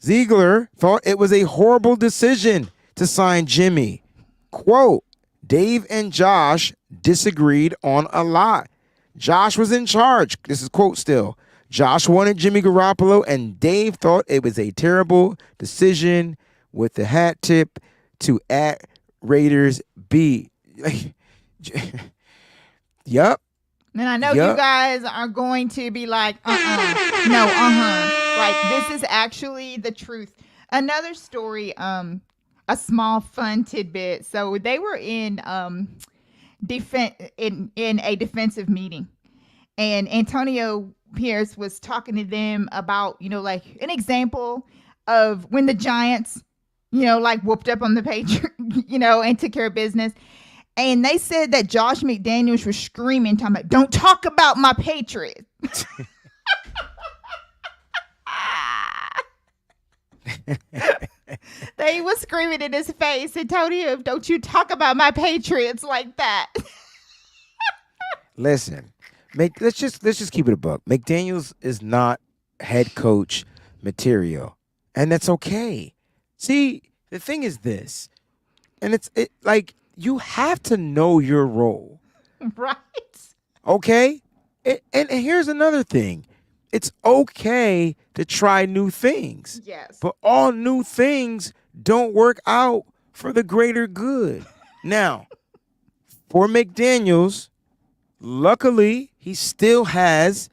Speaker 1: Ziegler thought it was a horrible decision to sign Jimmy. Quote, Dave and Josh disagreed on a lot. Josh was in charge. This is quote still. Josh wanted Jimmy Garoppolo, and Dave thought it was a terrible decision with the hat tip to at Raiders B. Yup.
Speaker 2: And I know you guys are going to be like, no, Like, this is actually the truth. Another story, a small fun tidbit. So they were in a defensive meeting, and Antonio Pierce was talking to them about, like an example of when the Giants, like whooped up on the Patriots, and took care of business. And they said that Josh McDaniels was screaming, talking about, don't talk about my Patriots. They was screaming in his face and told him, don't you talk about my Patriots like that.
Speaker 1: Listen, let's just keep it a buck. McDaniels is not head coach material, and that's okay. See, the thing is this, and it's like you have to know your role,
Speaker 2: right?
Speaker 1: Okay, and here's another thing. It's okay to try new things.
Speaker 2: Yes.
Speaker 1: But all new things don't work out for the greater good. Now, for McDaniels, luckily, he still has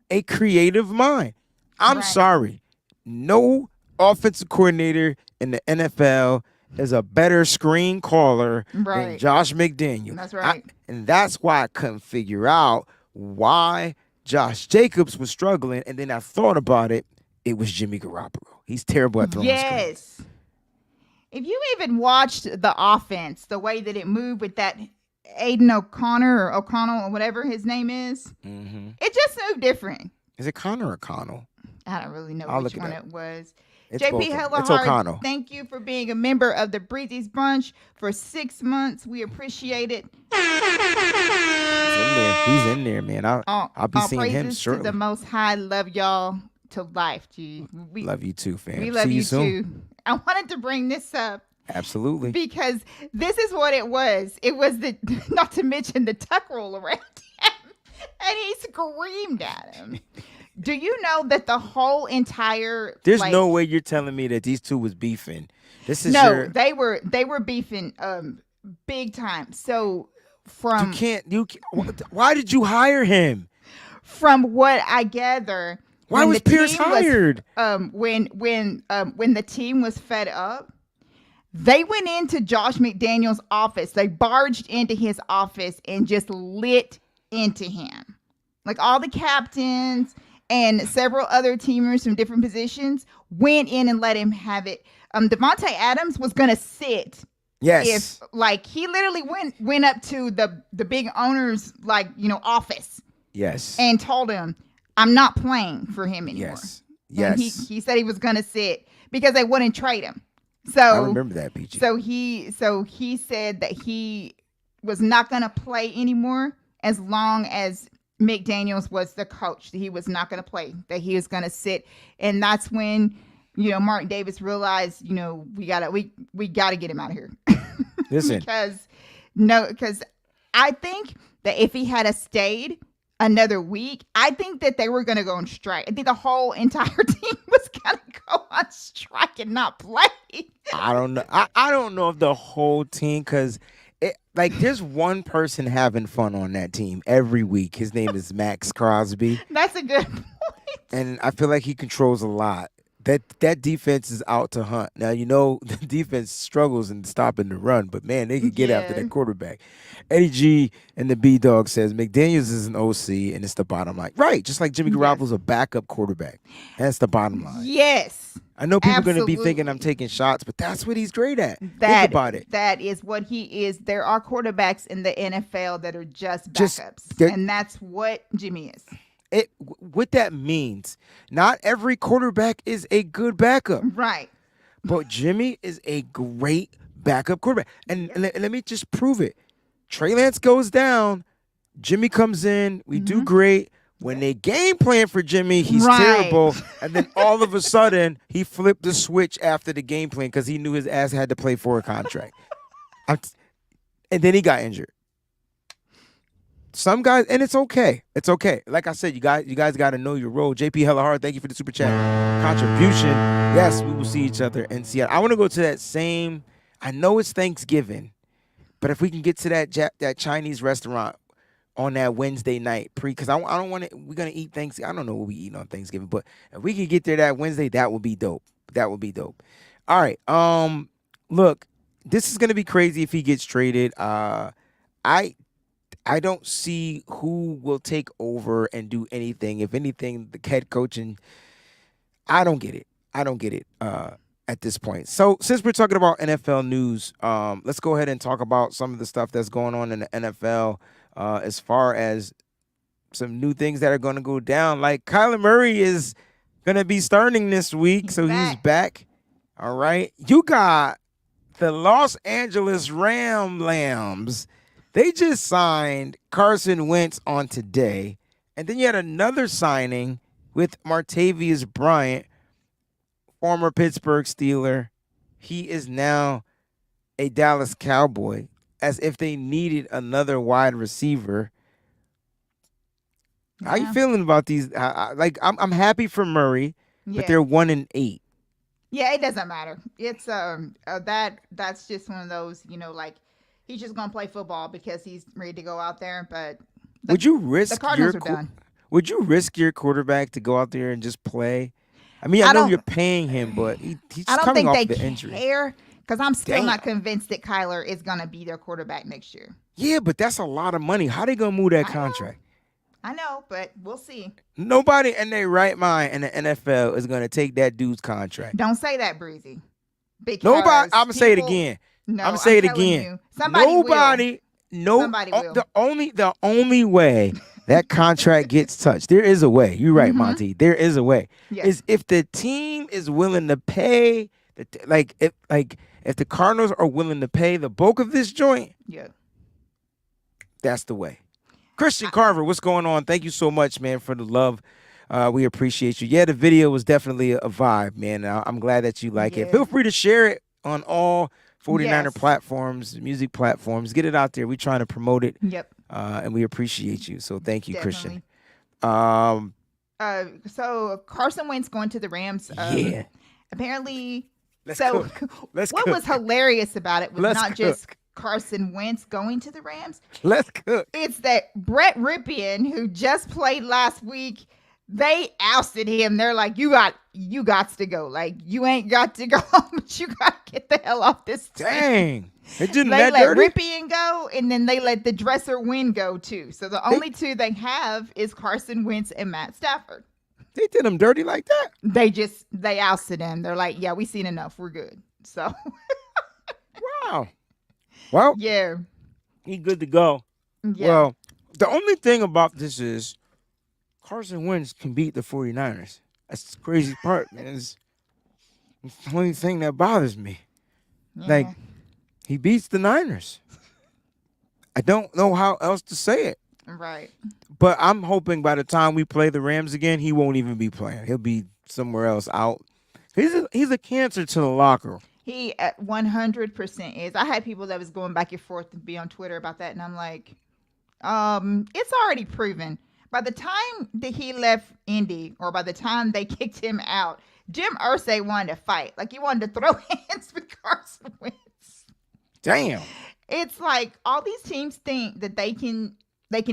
Speaker 1: a creative mind. I'm sorry. No offensive coordinator in the NFL is a better screen caller than Josh McDaniels.
Speaker 2: That's right.
Speaker 1: And that's why I couldn't figure out why Josh Jacobs was struggling, and then I thought about it. It was Jimmy Garoppolo. He's terrible at throwing screens.
Speaker 2: If you even watched the offense, the way that it moved with that Aiden O'Connor or O'Connell or whatever his name is, it just moved different.
Speaker 1: Is it Connor or O'Connell?
Speaker 2: I don't really know which one it was.
Speaker 1: It's
Speaker 2: JP Hellahard, thank you for being a member of the Breezy's Brunch for 6 months. We appreciate it.
Speaker 1: He's in there, man. I'll be seeing him shortly.
Speaker 2: To the Most High, love y'all to life. We
Speaker 1: love you too, fam.
Speaker 2: We love
Speaker 1: See
Speaker 2: you
Speaker 1: soon.
Speaker 2: too. I wanted to bring this up.
Speaker 1: Absolutely.
Speaker 2: Because this is what it was. It was not to mention the tuck roll around him. And he screamed at him. Do you know that the whole entire
Speaker 1: There's no way you're telling me that these two was beefing. This is
Speaker 2: they were beefing big time. So from
Speaker 1: why did you hire him?
Speaker 2: From what I gather,
Speaker 1: why was Pierce hired?
Speaker 2: When the team was fed up, they went into Josh McDaniels' office. They barged into his office and just lit into him. Like all the captains and several other teamers from different positions went in and let him have it. Devontae Adams was gonna sit.
Speaker 1: Yes.
Speaker 2: If he literally went up to the big owner's office.
Speaker 1: Yes.
Speaker 2: And told him, I'm not playing for him anymore.
Speaker 1: Yes.
Speaker 2: And he said he was gonna sit because they wouldn't trade him. So
Speaker 1: I remember that, PG.
Speaker 2: So he said that he was not gonna play anymore as long as McDaniels was the coach. He was not going to play, that he was going to sit. And that's when, Mark Davis realized, we got to get him out of here.
Speaker 1: Listen.
Speaker 2: because I think that if he had stayed another week, I think that they were going to go on strike. I think the whole entire team was going to go on strike and not play.
Speaker 1: I don't know. I don't know if the whole team, because there's one person having fun on that team every week. His name is Max Crosby.
Speaker 2: That's a good point.
Speaker 1: And I feel like he controls a lot. That defense is out to hunt. Now, the defense struggles in stopping the run, but, man, they can get after that quarterback. Eddie G and the B-Dog says McDaniels is an OC, and it's the bottom line. Right, just like Jimmy Garoppolo's a backup quarterback. That's the bottom line.
Speaker 2: Yes.
Speaker 1: I know people are going to be thinking I'm taking shots, but that's what he's great at. Think about it.
Speaker 2: That is what he is. There are quarterbacks in the NFL that are just backups, and that's what Jimmy is.
Speaker 1: What that means, not every quarterback is a good backup.
Speaker 2: Right.
Speaker 1: But Jimmy is a great backup quarterback. And let me just prove it. Trey Lance goes down. Jimmy comes in. We do great. When they game plan for Jimmy, he's
Speaker 2: Right.
Speaker 1: terrible. And then all of a sudden, he flipped the switch after the game plan because he knew his ass had to play for a contract. And then he got injured. Some guys, and it's okay. It's okay. Like I said, you guys got to know your role. JP Hellahard, thank you for the super chat contribution. Yes, we will see each other in Seattle. I want to go to that same. I know it's Thanksgiving, but if we can get to that Chinese restaurant on that Wednesday night because I don't want it. We're gonna eat Thanksgiving. I don't know what we eat on Thanksgiving, but if we could get there that Wednesday, that would be dope. That would be dope. All right. Look, this is gonna be crazy if he gets traded. I don't see who will take over and do anything. If anything, the head coach and I don't get it. I don't get it at this point. So since we're talking about NFL news, let's go ahead and talk about some of the stuff that's going on in the NFL as far as some new things that are going to go down. Like Kyler Murray is going to be starting this week, so he's back. All right. You got the Los Angeles Lambs. They just signed Carson Wentz on today. And then you had another signing with Martavius Bryant, former Pittsburgh Steeler. He is now a Dallas Cowboy, as if they needed another wide receiver. Yeah. How you feeling about these? I'm happy for Murray, but they're 1-8.
Speaker 2: Yeah, it doesn't matter. It's that's just one of those, like he's just gonna play football because he's ready to go out there. But
Speaker 1: would you risk
Speaker 2: the Cardinals are done?
Speaker 1: Would you risk your quarterback to go out there and just play? I mean, I know you're paying him, but he's coming off the injury.
Speaker 2: Because I'm still not convinced that Kyler is going to be their quarterback next year.
Speaker 1: Yeah, but that's a lot of money. How they going to move that contract?
Speaker 2: I know, but we'll see.
Speaker 1: Nobody in their right mind in the NFL is going to take that dude's contract.
Speaker 2: Don't say that, Breezy.
Speaker 1: Nobody. I'm going to say it again.
Speaker 2: No,
Speaker 1: I'm going to say it again. Somebody will. The only way that contract gets touched, there is a way. You're right, Monty. There is a way. Yes. Is if the team is willing to pay, if the Cardinals are willing to pay the bulk of this joint, that's the way. Christian Carver, what's going on? Thank you so much, man, for the love. We appreciate you. Yeah, the video was definitely a vibe, man. I'm glad that you like it. Feel free to share it on all 49er platforms, music platforms. Get it out there. We're trying to promote it.
Speaker 2: Yep.
Speaker 1: And we appreciate you. So thank you,
Speaker 2: definitely.
Speaker 1: Christian.
Speaker 2: So Carson Wentz going to the Rams. Apparently.
Speaker 1: Let's
Speaker 2: what was hilarious about it was just Carson Wentz going to the Rams.
Speaker 1: Let's cook.
Speaker 2: It's that Brett Ripien, who just played last week, they ousted him. They're like, you got to go. Like, you ain't got to go home, but you got to get the hell off this team.
Speaker 1: Dang. They
Speaker 2: let Ripien go, and then they let the dresser Wynn go, too. So the only two they have is Carson Wentz and Matt Stafford.
Speaker 1: They did him dirty like that?
Speaker 2: They ousted him. They're like, yeah, we seen enough. We're good. So.
Speaker 1: Wow. Well,
Speaker 2: yeah.
Speaker 1: He's good to go.
Speaker 2: Yeah.
Speaker 1: Well, the only thing about this is Carson Wentz can beat the 49ers. That's the crazy part, man. It's the only thing that bothers me. Yeah. Like, he beats the Niners. I don't know how else to say it.
Speaker 2: Right.
Speaker 1: But I'm hoping by the time we play the Rams again, he won't even be playing. He'll be somewhere else out. He's a cancer to the locker room.
Speaker 2: He 100% is. I had people that was going back and forth to be on Twitter about that, and I'm like, it's already proven. By the time that he left Indy, or by the time they kicked him out, Jim Irsay wanted to fight. Like, he wanted to throw hands with Carson Wentz.
Speaker 1: Damn.
Speaker 2: It's like all these teams think that they can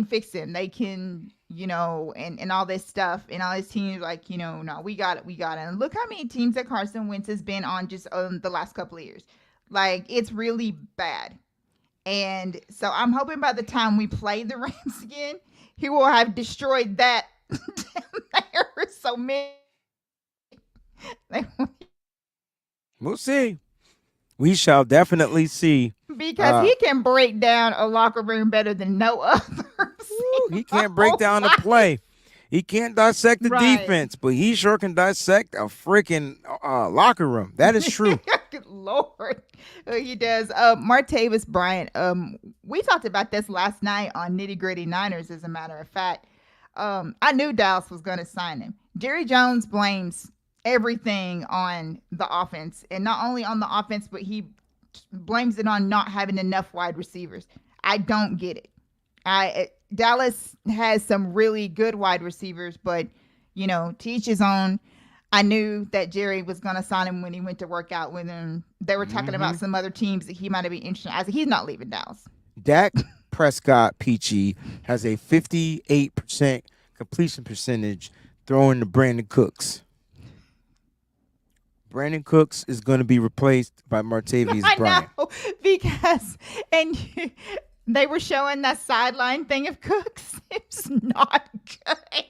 Speaker 2: fix him. They can, and all this stuff. And all these teams like, no, we got it. And look how many teams that Carson Wentz has been on just the last couple of years. Like, it's really bad. And so I'm hoping by the time we play the Rams again, he will have destroyed that there. So many.
Speaker 1: We'll see. We shall definitely see.
Speaker 2: Because he can break down a locker room better than no other.
Speaker 1: He can't break down a play. He can't dissect the defense, but he sure can dissect a freaking locker room. That is true.
Speaker 2: Good Lord. He does. Martavis Bryant, we talked about this last night on Nitty Gritty Niners, as a matter of fact. I knew Dallas was going to sign him. Jerry Jones blames everything on the offense, and not only on the offense, but he blames it on not having enough wide receivers. I don't get it. Dallas has some really good wide receivers, but to each his own. I knew that Jerry was going to sign him when he went to work out with him. They were talking about some other teams that he might have been interested in. I said, he's not leaving Dallas.
Speaker 1: Dak Prescott, Peachy, has a 58% completion percentage throwing to Brandon Cooks. Brandon Cooks is going to be replaced by Martavis Bryant.
Speaker 2: I know, because they were showing that sideline thing of Cooks. It's not good.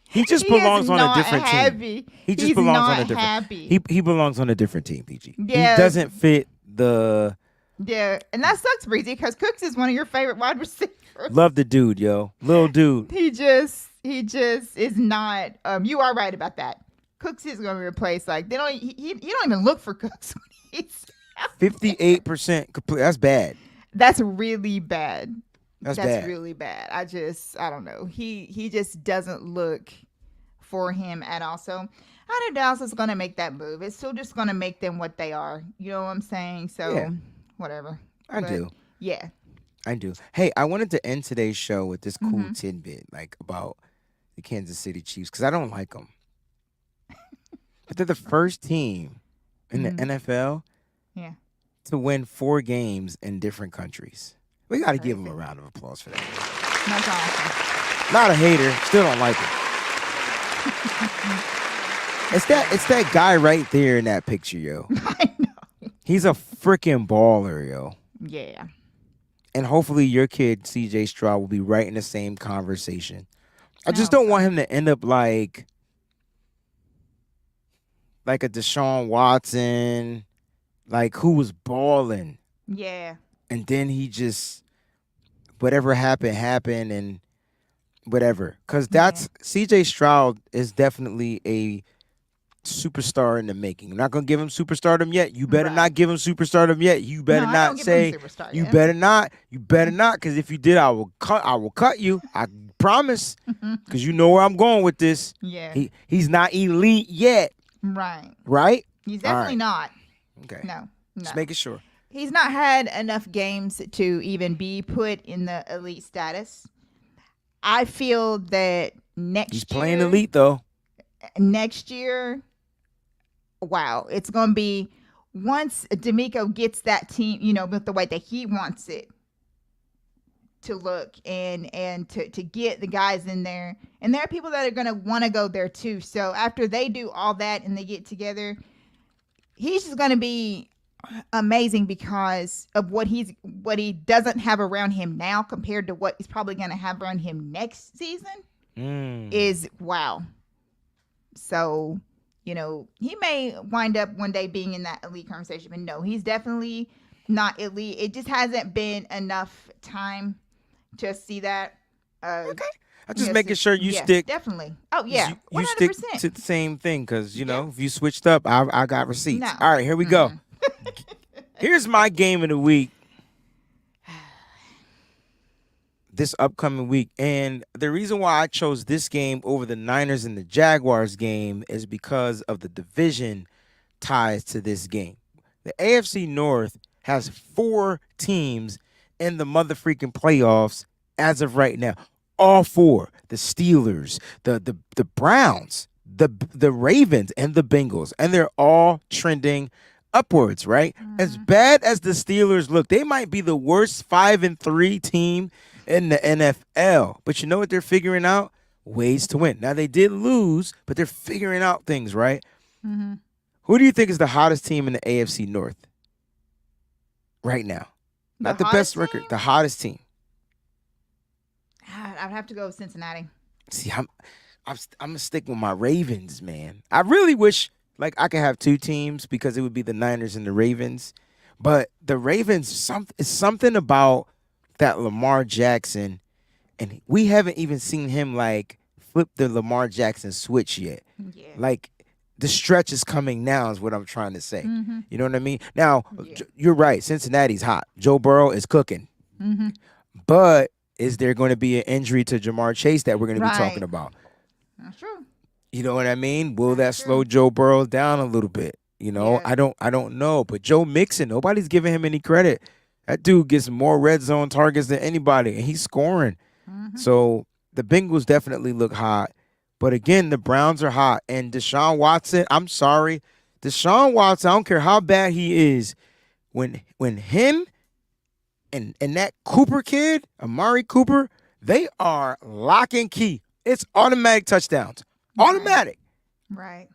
Speaker 1: He just belongs on a different team.
Speaker 2: He just belongs on a different
Speaker 1: team. He belongs on a different team, PG.
Speaker 2: Yeah.
Speaker 1: He doesn't fit the...
Speaker 2: Yeah, and that sucks, Breezy, because Cooks is one of your favorite wide receivers.
Speaker 1: Love the dude, yo. Little dude.
Speaker 2: He just is not... you are right about that. Cooks is going to be replaced. Like, you don't even look for Cooks.
Speaker 1: 58% complete. That's bad.
Speaker 2: That's really bad.
Speaker 1: That's bad.
Speaker 2: Really bad. I don't know. He just doesn't look for him at all. So I know Dallas is going to make that move. It's still just going to make them what they are. You know what I'm saying? So
Speaker 1: yeah.
Speaker 2: Whatever.
Speaker 1: I do.
Speaker 2: Yeah.
Speaker 1: I do. Hey, I wanted to end today's show with this cool tidbit, about the Kansas City Chiefs, because I don't like them. But they're the first team in the NFL to win 4 games in different countries. We got to give them a round of applause for that.
Speaker 2: That's awesome.
Speaker 1: Not a hater. Still don't like it. It's that guy right there in that picture, yo.
Speaker 2: I know.
Speaker 1: He's a freaking baller, yo.
Speaker 2: Yeah.
Speaker 1: And hopefully your kid, CJ Stroud, will be right in the same conversation. I just don't want him to end up like a Deshaun Watson, who was balling.
Speaker 2: Yeah.
Speaker 1: And then he just, whatever happened and whatever. Because CJ Stroud is definitely a superstar in the making. I'm not going to give him superstardom yet. You better not give him superstardom yet. You better not say, you better not, because if you did, I will cut you. I promise. Because you know where I'm going with this.
Speaker 2: Yeah.
Speaker 1: He's not elite yet.
Speaker 2: Right.
Speaker 1: Right?
Speaker 2: He's definitely not.
Speaker 1: Okay.
Speaker 2: No.
Speaker 1: Just making sure.
Speaker 2: He's not had enough games to even be put in the elite status. I feel that
Speaker 1: he's playing elite, though.
Speaker 2: Next year, wow, it's going to be once D'Amico gets that team, with the way that he wants it to look and to get the guys in there. And there are people that are going to want to go there too. So after they do all that and they get together, he's just going to be amazing because of what he doesn't have around him now compared to what he's probably going to have around him next season is wow. So, he may wind up one day being in that elite conversation, but no, he's definitely not elite. It just hasn't been enough time to see that.
Speaker 1: Okay. I'm just making sure you stick.
Speaker 2: Definitely. Oh, yeah.
Speaker 1: You stick to the same thing because, if you switched up, I got receipts. No. All right, here we go. Here's my game of the week. This upcoming week. And the reason why I chose this game over the Niners and the Jaguars game is because of the division ties to this game. The AFC North has 4 teams in the motherfreaking playoffs as of right now. All 4. The Steelers, the Browns, the Ravens, and the Bengals. And they're all trending upwards, right? As bad as the Steelers look, they might be the worst 5-3 team in the NFL. But you know what they're figuring out? Ways to win. Now, they did lose, but they're figuring out things, right? Mm-hmm. Who do you think is the hottest team in the AFC North right now? Not the best record, the hottest team.
Speaker 2: I'd have to go with Cincinnati.
Speaker 1: See, I'm going to stick with my Ravens, man. I really wish I could have 2 teams because it would be the Niners and the Ravens. But the Ravens, something about that Lamar Jackson, and we haven't even seen him flip the Lamar Jackson switch yet. Yeah. The stretch is coming now is what I'm trying to say. Mm-hmm. You know what I mean? Now, you're right. Cincinnati's hot. Joe Burrow is cooking. Mm-hmm. But is there going to be an injury to Jamar Chase that we're going to be talking
Speaker 2: Right.
Speaker 1: about?
Speaker 2: That's true.
Speaker 1: You know what I mean? Will that
Speaker 2: That's
Speaker 1: slow
Speaker 2: true.
Speaker 1: Joe Burrow down a little bit?
Speaker 2: Yeah.
Speaker 1: I don't know. But Joe Mixon, nobody's giving him any credit. That dude gets more red zone targets than anybody, and he's scoring.
Speaker 2: Mm-hmm.
Speaker 1: So the Bengals definitely look hot. But again, the Browns are hot. And Deshaun Watson, I'm sorry. Deshaun Watson, I don't care how bad he is, when him and that Cooper kid, Amari Cooper, they are lock and key. It's automatic touchdowns.
Speaker 2: Right.
Speaker 1: Automatic.
Speaker 2: Right.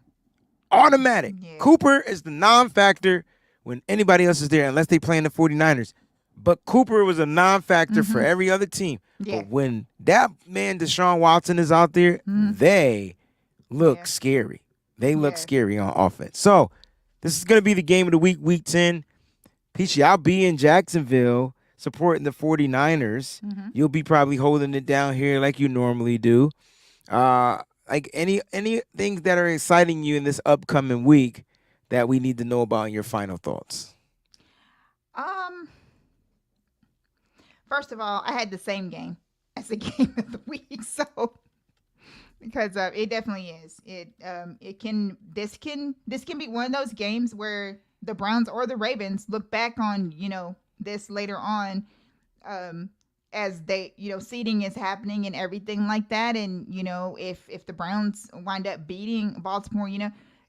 Speaker 1: Automatic.
Speaker 2: Yeah.
Speaker 1: Cooper is the non-factor when anybody else is there, unless they play in the 49ers. But Cooper was a non-factor for every other team.
Speaker 2: Yeah.
Speaker 1: But when that man Deshaun Watson is out there, they look
Speaker 2: Yeah.
Speaker 1: scary. They look
Speaker 2: Yes.
Speaker 1: scary on offense. So this is going to be the game of the week 10. Peachy, I'll be in Jacksonville supporting the 49ers. You'll be probably holding it down here like you normally do. Like any things that are exciting you in this upcoming week that we need to know about in your final thoughts?
Speaker 2: Um. First of all, I had the same game as the game of the week, so because it definitely is. It can this can be one of those games where the Browns or the Ravens look back on this later on, as they seeding is happening and everything like that, and if the Browns wind up beating Baltimore,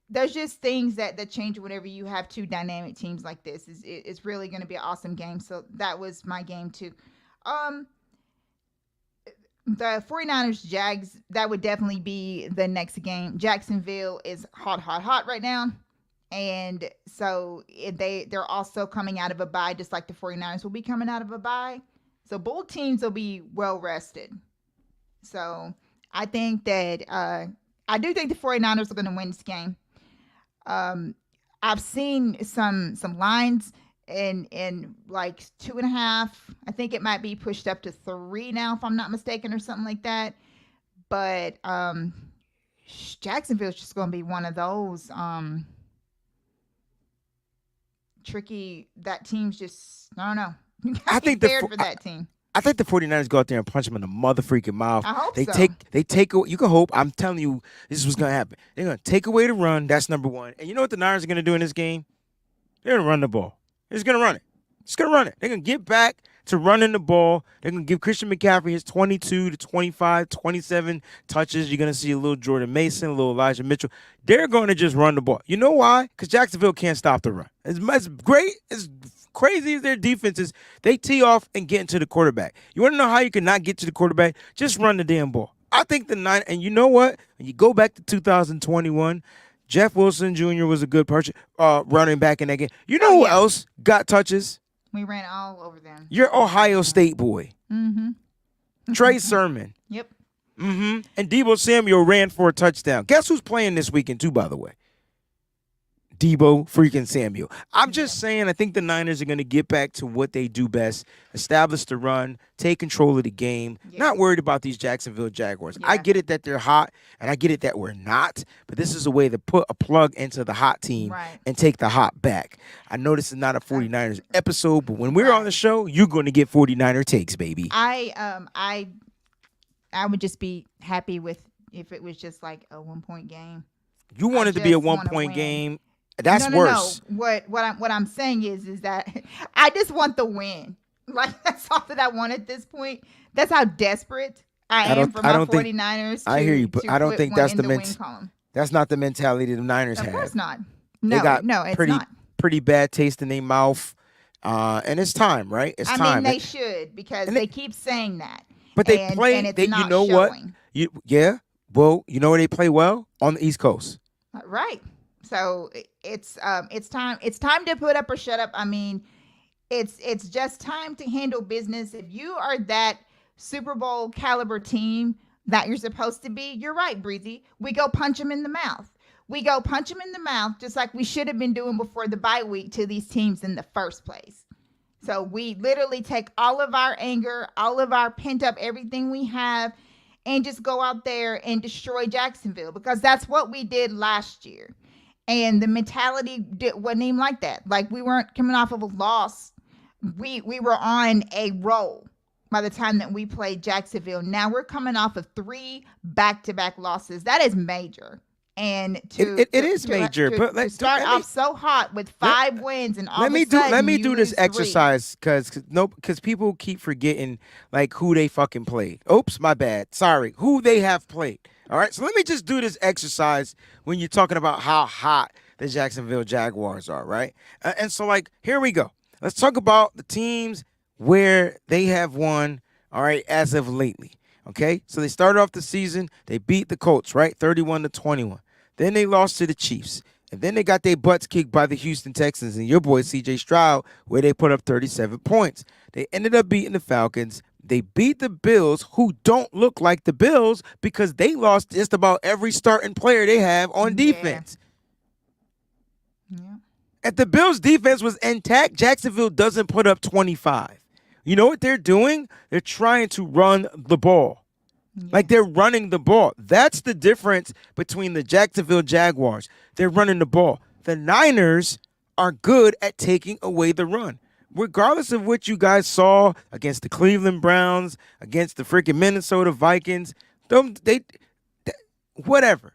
Speaker 2: there's just things that change whenever you have two dynamic teams like this. It's really going to be an awesome game. So that was my game too. The 49ers Jags, that would definitely be the next game. Jacksonville is hot right now. And so they're also coming out of a bye, just like the 49ers will be coming out of a bye. So both teams will be well rested. So I think that I do think the 49ers are going to win this game. I've seen some lines in like 2.5. I think it might be pushed up to 3 now, if I'm not mistaken, or something like that. But Jacksonville's just going to be one of those tricky. That team's just, I don't know. You gotta be prepared for that team.
Speaker 1: I think the 49ers go out there and punch them in the motherfreaking mouth.
Speaker 2: I hope
Speaker 1: they
Speaker 2: so.
Speaker 1: They take you can hope. I'm telling you, this is what's gonna happen. They're gonna take away the run. That's number one. And you know what the Niners are gonna do in this game? They're gonna run the ball. They're just gonna run it. Just gonna run it. They're gonna get back to running the ball. They're gonna give Christian McCaffrey his 22 to 25, 27 touches. You're gonna see a little Jordan Mason, a little Elijah Mitchell. They're gonna just run the ball. You know why? Because Jacksonville can't stop the run. It's great. It's crazy as their defense is, they tee off and get into the quarterback. You want to know how you cannot get to the quarterback? Just run the damn ball. I think the nine, and you know what? When you go back to 2021, Jeff Wilson Jr. was a good running back in that game. You know who else got touches?
Speaker 2: We ran all over them.
Speaker 1: Your Ohio State boy. Trey Sermon.
Speaker 2: Yep.
Speaker 1: And Deebo Samuel ran for a touchdown. Guess who's playing this weekend too, by the way? Deebo freaking Samuel. I'm just saying, I think the Niners are going to get back to what they do best, establish the run, take control of the game, not worried about these Jacksonville Jaguars. I get it that they're hot, and I get it that we're not, but this is a way to put a plug into the hot team and take the hot back. I know this is not a 49ers episode, but when we're on the show, you're going to get 49er takes, baby.
Speaker 2: I would just be happy with if it was just like a 1-point game.
Speaker 1: You want it to be a 1-point game. That's worse.
Speaker 2: No. What I'm saying is that I just want the win. Like, that's all that I want at this point. That's how desperate I am for my 49ers.
Speaker 1: I hear you, but I don't think that's that's not the mentality the Niners have.
Speaker 2: Of course not. No,
Speaker 1: they got
Speaker 2: it's not.
Speaker 1: Pretty bad taste in their mouth. And it's time, right? It's time.
Speaker 2: I mean, they should, because they keep saying that.
Speaker 1: But they play. And it's not showing. What? Well, you know where they play well? On the East Coast.
Speaker 2: Right. So it's time to put up or shut up. I mean, it's just time to handle business. If you are that Super Bowl caliber team that you're supposed to be, you're right, Breezy. We go punch them in the mouth. We go punch them in the mouth, just like we should have been doing before the bye week to these teams in the first place. So we literally take all of our anger, all of our pent up, everything we have, and just go out there and destroy Jacksonville, because that's what we did last year. And the mentality wasn't even like that. Like, we weren't coming off of a loss. We were on a roll. by the time that we played Jacksonville. Now we're coming off of 3 back-to-back losses. That is major. And
Speaker 1: it is major, but
Speaker 2: to start off so hot with 5 wins and all
Speaker 1: let
Speaker 2: of
Speaker 1: me
Speaker 2: a sudden
Speaker 1: let me
Speaker 2: you
Speaker 1: do this
Speaker 2: lose 3.
Speaker 1: exercise because people keep forgetting like who they fucking played. Oops, my bad. Sorry, who they have played. All right, so let me just do this exercise when you're talking about how hot the Jacksonville Jaguars are, right? And so like here we go. Let's talk about the teams where they have won. All right, as of lately. Okay, so they started off the season. They beat the Colts, right, 31-21. Then they lost to the Chiefs. And then they got their butts kicked by the Houston Texans and your boy C.J. Stroud, where they put up 37 points. They ended up beating the Falcons. They beat the Bills, who don't look like the Bills because they lost just about every starting player they have on defense.
Speaker 2: Yeah.
Speaker 1: If the Bills' defense was intact, Jacksonville doesn't put up 25. You know what they're doing? They're trying to run the ball. Yes. Like they're running the ball. That's the difference between the Jacksonville Jaguars. They're running the ball. The Niners are good at taking away the run. Regardless of what you guys saw against the Cleveland Browns, against the freaking Minnesota Vikings, whatever.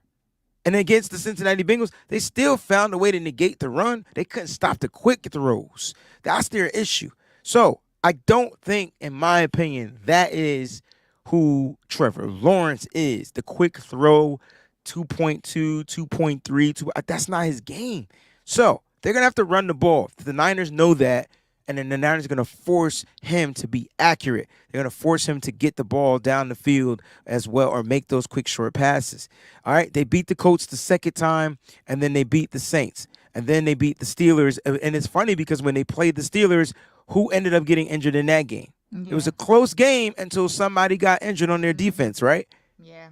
Speaker 1: And against the Cincinnati Bengals, they still found a way to negate the run. They couldn't stop the quick throws. That's their issue. So I don't think, in my opinion, that is who Trevor Lawrence is. The quick throw, 2.2, 2.3. That's not his game. So they're going to have to run the ball. The Niners know that. And then the Niners are going to force him to be accurate. They're going to force him to get the ball down the field as well or make those quick, short passes. All right, they beat the Colts the second time, and then they beat the Saints. And then they beat the Steelers. And it's funny because when they played the Steelers, who ended up getting injured in that game? Yeah. It was a close game until somebody got injured on their defense, right?
Speaker 2: Yeah.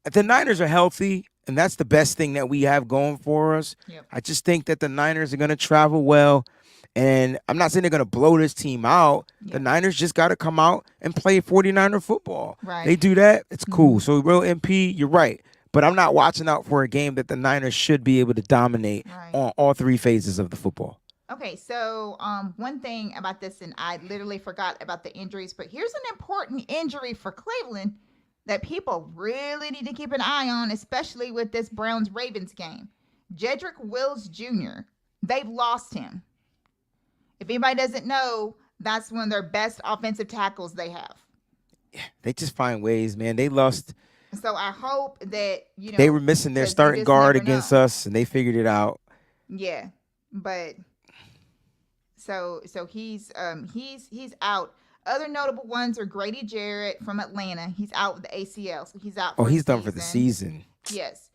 Speaker 1: The Niners are healthy, and that's the best thing that we have going for us.
Speaker 2: Yep.
Speaker 1: I just think that the Niners are going to travel well. And I'm not saying they're going to blow this team out. Yeah. The Niners just got to come out and play 49er football.
Speaker 2: Right.
Speaker 1: They do that, it's cool. So, real MP, you're right. But I'm not watching out for a game that the Niners should be able to dominate on all 3 phases of the football.
Speaker 2: Okay, so one thing about this, and I literally forgot about the injuries, but here's an important injury for Cleveland that people really need to keep an eye on, especially with this Browns-Ravens game. Jedrick Wills Jr., they've lost him. If anybody doesn't know, that's one of their best offensive tackles they have.
Speaker 1: Yeah, they just find ways, man. They lost.
Speaker 2: So I hope that,
Speaker 1: they were missing their starting guard against us, and they figured it out.
Speaker 2: Yeah, but so he's out. Other notable ones are Grady Jarrett from Atlanta. He's out with the ACL, so he's out.
Speaker 1: He's done for the season.
Speaker 2: Yes,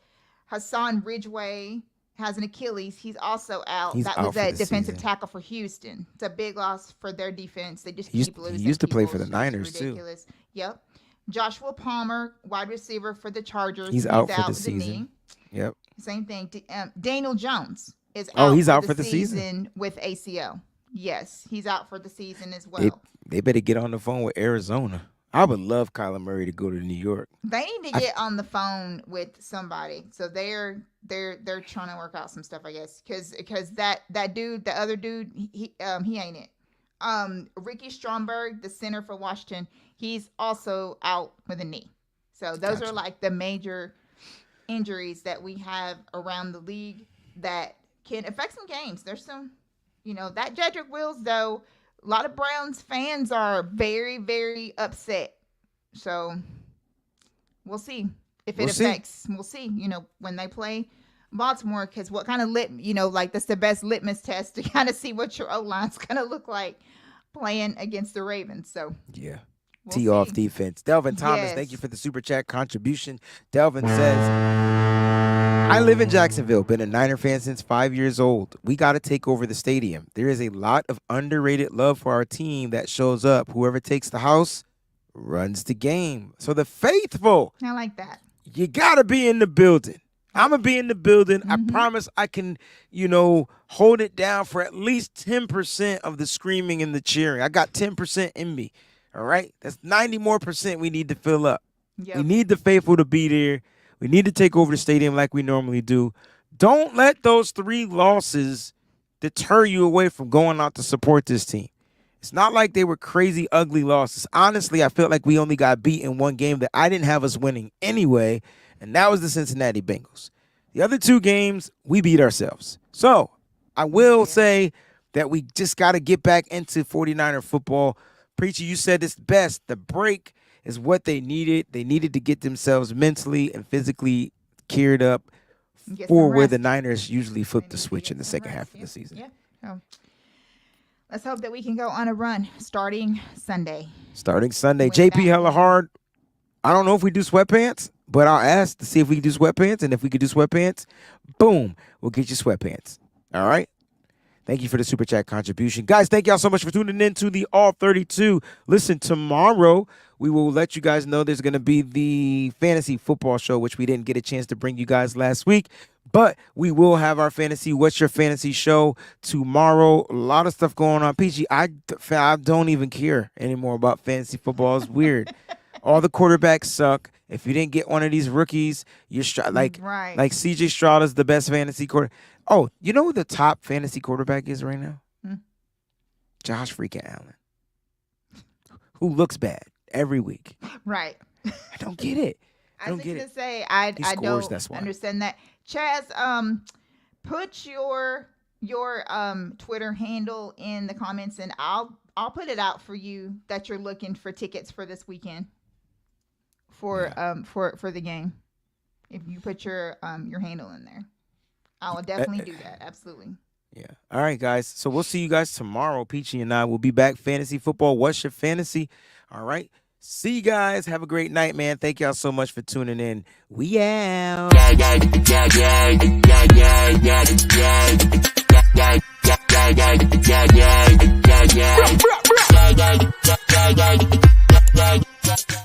Speaker 2: Hassan Ridgeway has an Achilles. He's also out.
Speaker 1: He's
Speaker 2: that
Speaker 1: out
Speaker 2: was a defensive tackle for Houston. It's a big loss for their defense. They just keep losing.
Speaker 1: He used to play for the Niners too.
Speaker 2: Yep. Joshua Palmer, wide receiver for the Chargers.
Speaker 1: He's out for the season. Knee. Yep.
Speaker 2: Same thing. Daniel Jones is out.
Speaker 1: He's out for the season
Speaker 2: with ACL. Yes, he's out for the season as well.
Speaker 1: They better get on the phone with Arizona. I would love Kyler Murray to go to New York.
Speaker 2: They need to get on the phone with somebody. So they're trying to work out some stuff, I guess, because that dude, the other dude, he ain't it. Ricky Stromberg, the center for Washington, he's also out with a knee. So those are like the major injuries that we have around the league that can affect some games. There's some, that Jedrick Wills though. A lot of Browns fans are very, very upset. So we'll see if it affects. We'll see, when they play Baltimore, because what kind of that's the best litmus test to kind of see what your O-line's going to look like playing against the Ravens. So
Speaker 1: yeah. Tee off defense. Delvin Thomas, thank you for the super chat contribution. Delvin says, I live in Jacksonville, been a Niner fan since 5 years old. We got to take over the stadium. There is a lot of underrated love for our team that shows up. Whoever takes the house runs the game. So the faithful.
Speaker 2: I like that.
Speaker 1: You got to be in the building. I'm going to be in the building. I promise I can, hold it down for at least 10% of the screaming and the cheering. I got 10% in me. All right? That's 90% more we need to fill up. Yep. We need the faithful to be there. We need to take over the stadium like we normally do. Don't let those 3 losses deter you away from going out to support this team. It's not like they were crazy, ugly losses. Honestly, I felt like we only got beat in one game that I didn't have us winning anyway, and that was the Cincinnati Bengals. The other two games, we beat ourselves. So I will say that we just got to get back into 49er football. Preacher, you said this best. The break is what they needed. They needed to get themselves mentally and physically geared up for where the Niners usually flip the switch in the second half of the season.
Speaker 2: Yeah. So let's hope that we can go on a run starting Sunday.
Speaker 1: JP hella hard. I don't know if we do sweatpants, but I'll ask to see if we can do sweatpants. And if we can do sweatpants, boom, we'll get you sweatpants. All right? Thank you for the Super Chat contribution. Guys, thank y'all so much for tuning in to the All 32. Listen, tomorrow we will let you guys know there's going to be the fantasy football show, which we didn't get a chance to bring you guys last week. But we will have our fantasy What's Your Fantasy show tomorrow. A lot of stuff going on. PG, I don't even care anymore about fantasy football. It's weird. All the quarterbacks suck. If you didn't get one of these rookies, you're like CJ Stroud is the best fantasy quarterback. Oh, you know who the top fantasy quarterback is right now? Josh freaking Allen, who looks bad every week.
Speaker 2: Right.
Speaker 1: I don't get it.
Speaker 2: I was going to say, I don't understand that. Chaz, put your Twitter handle in the comments, and I'll put it out for you that you're looking for tickets for this weekend for the game. If you put your handle in there, I will definitely do that. Absolutely.
Speaker 1: Yeah. All right, guys. So we'll see you guys tomorrow. Peachy and I will be back. Fantasy football. What's your fantasy? All right. See you guys. Have a great night, man. Thank y'all so much for tuning in. We out. Yeah.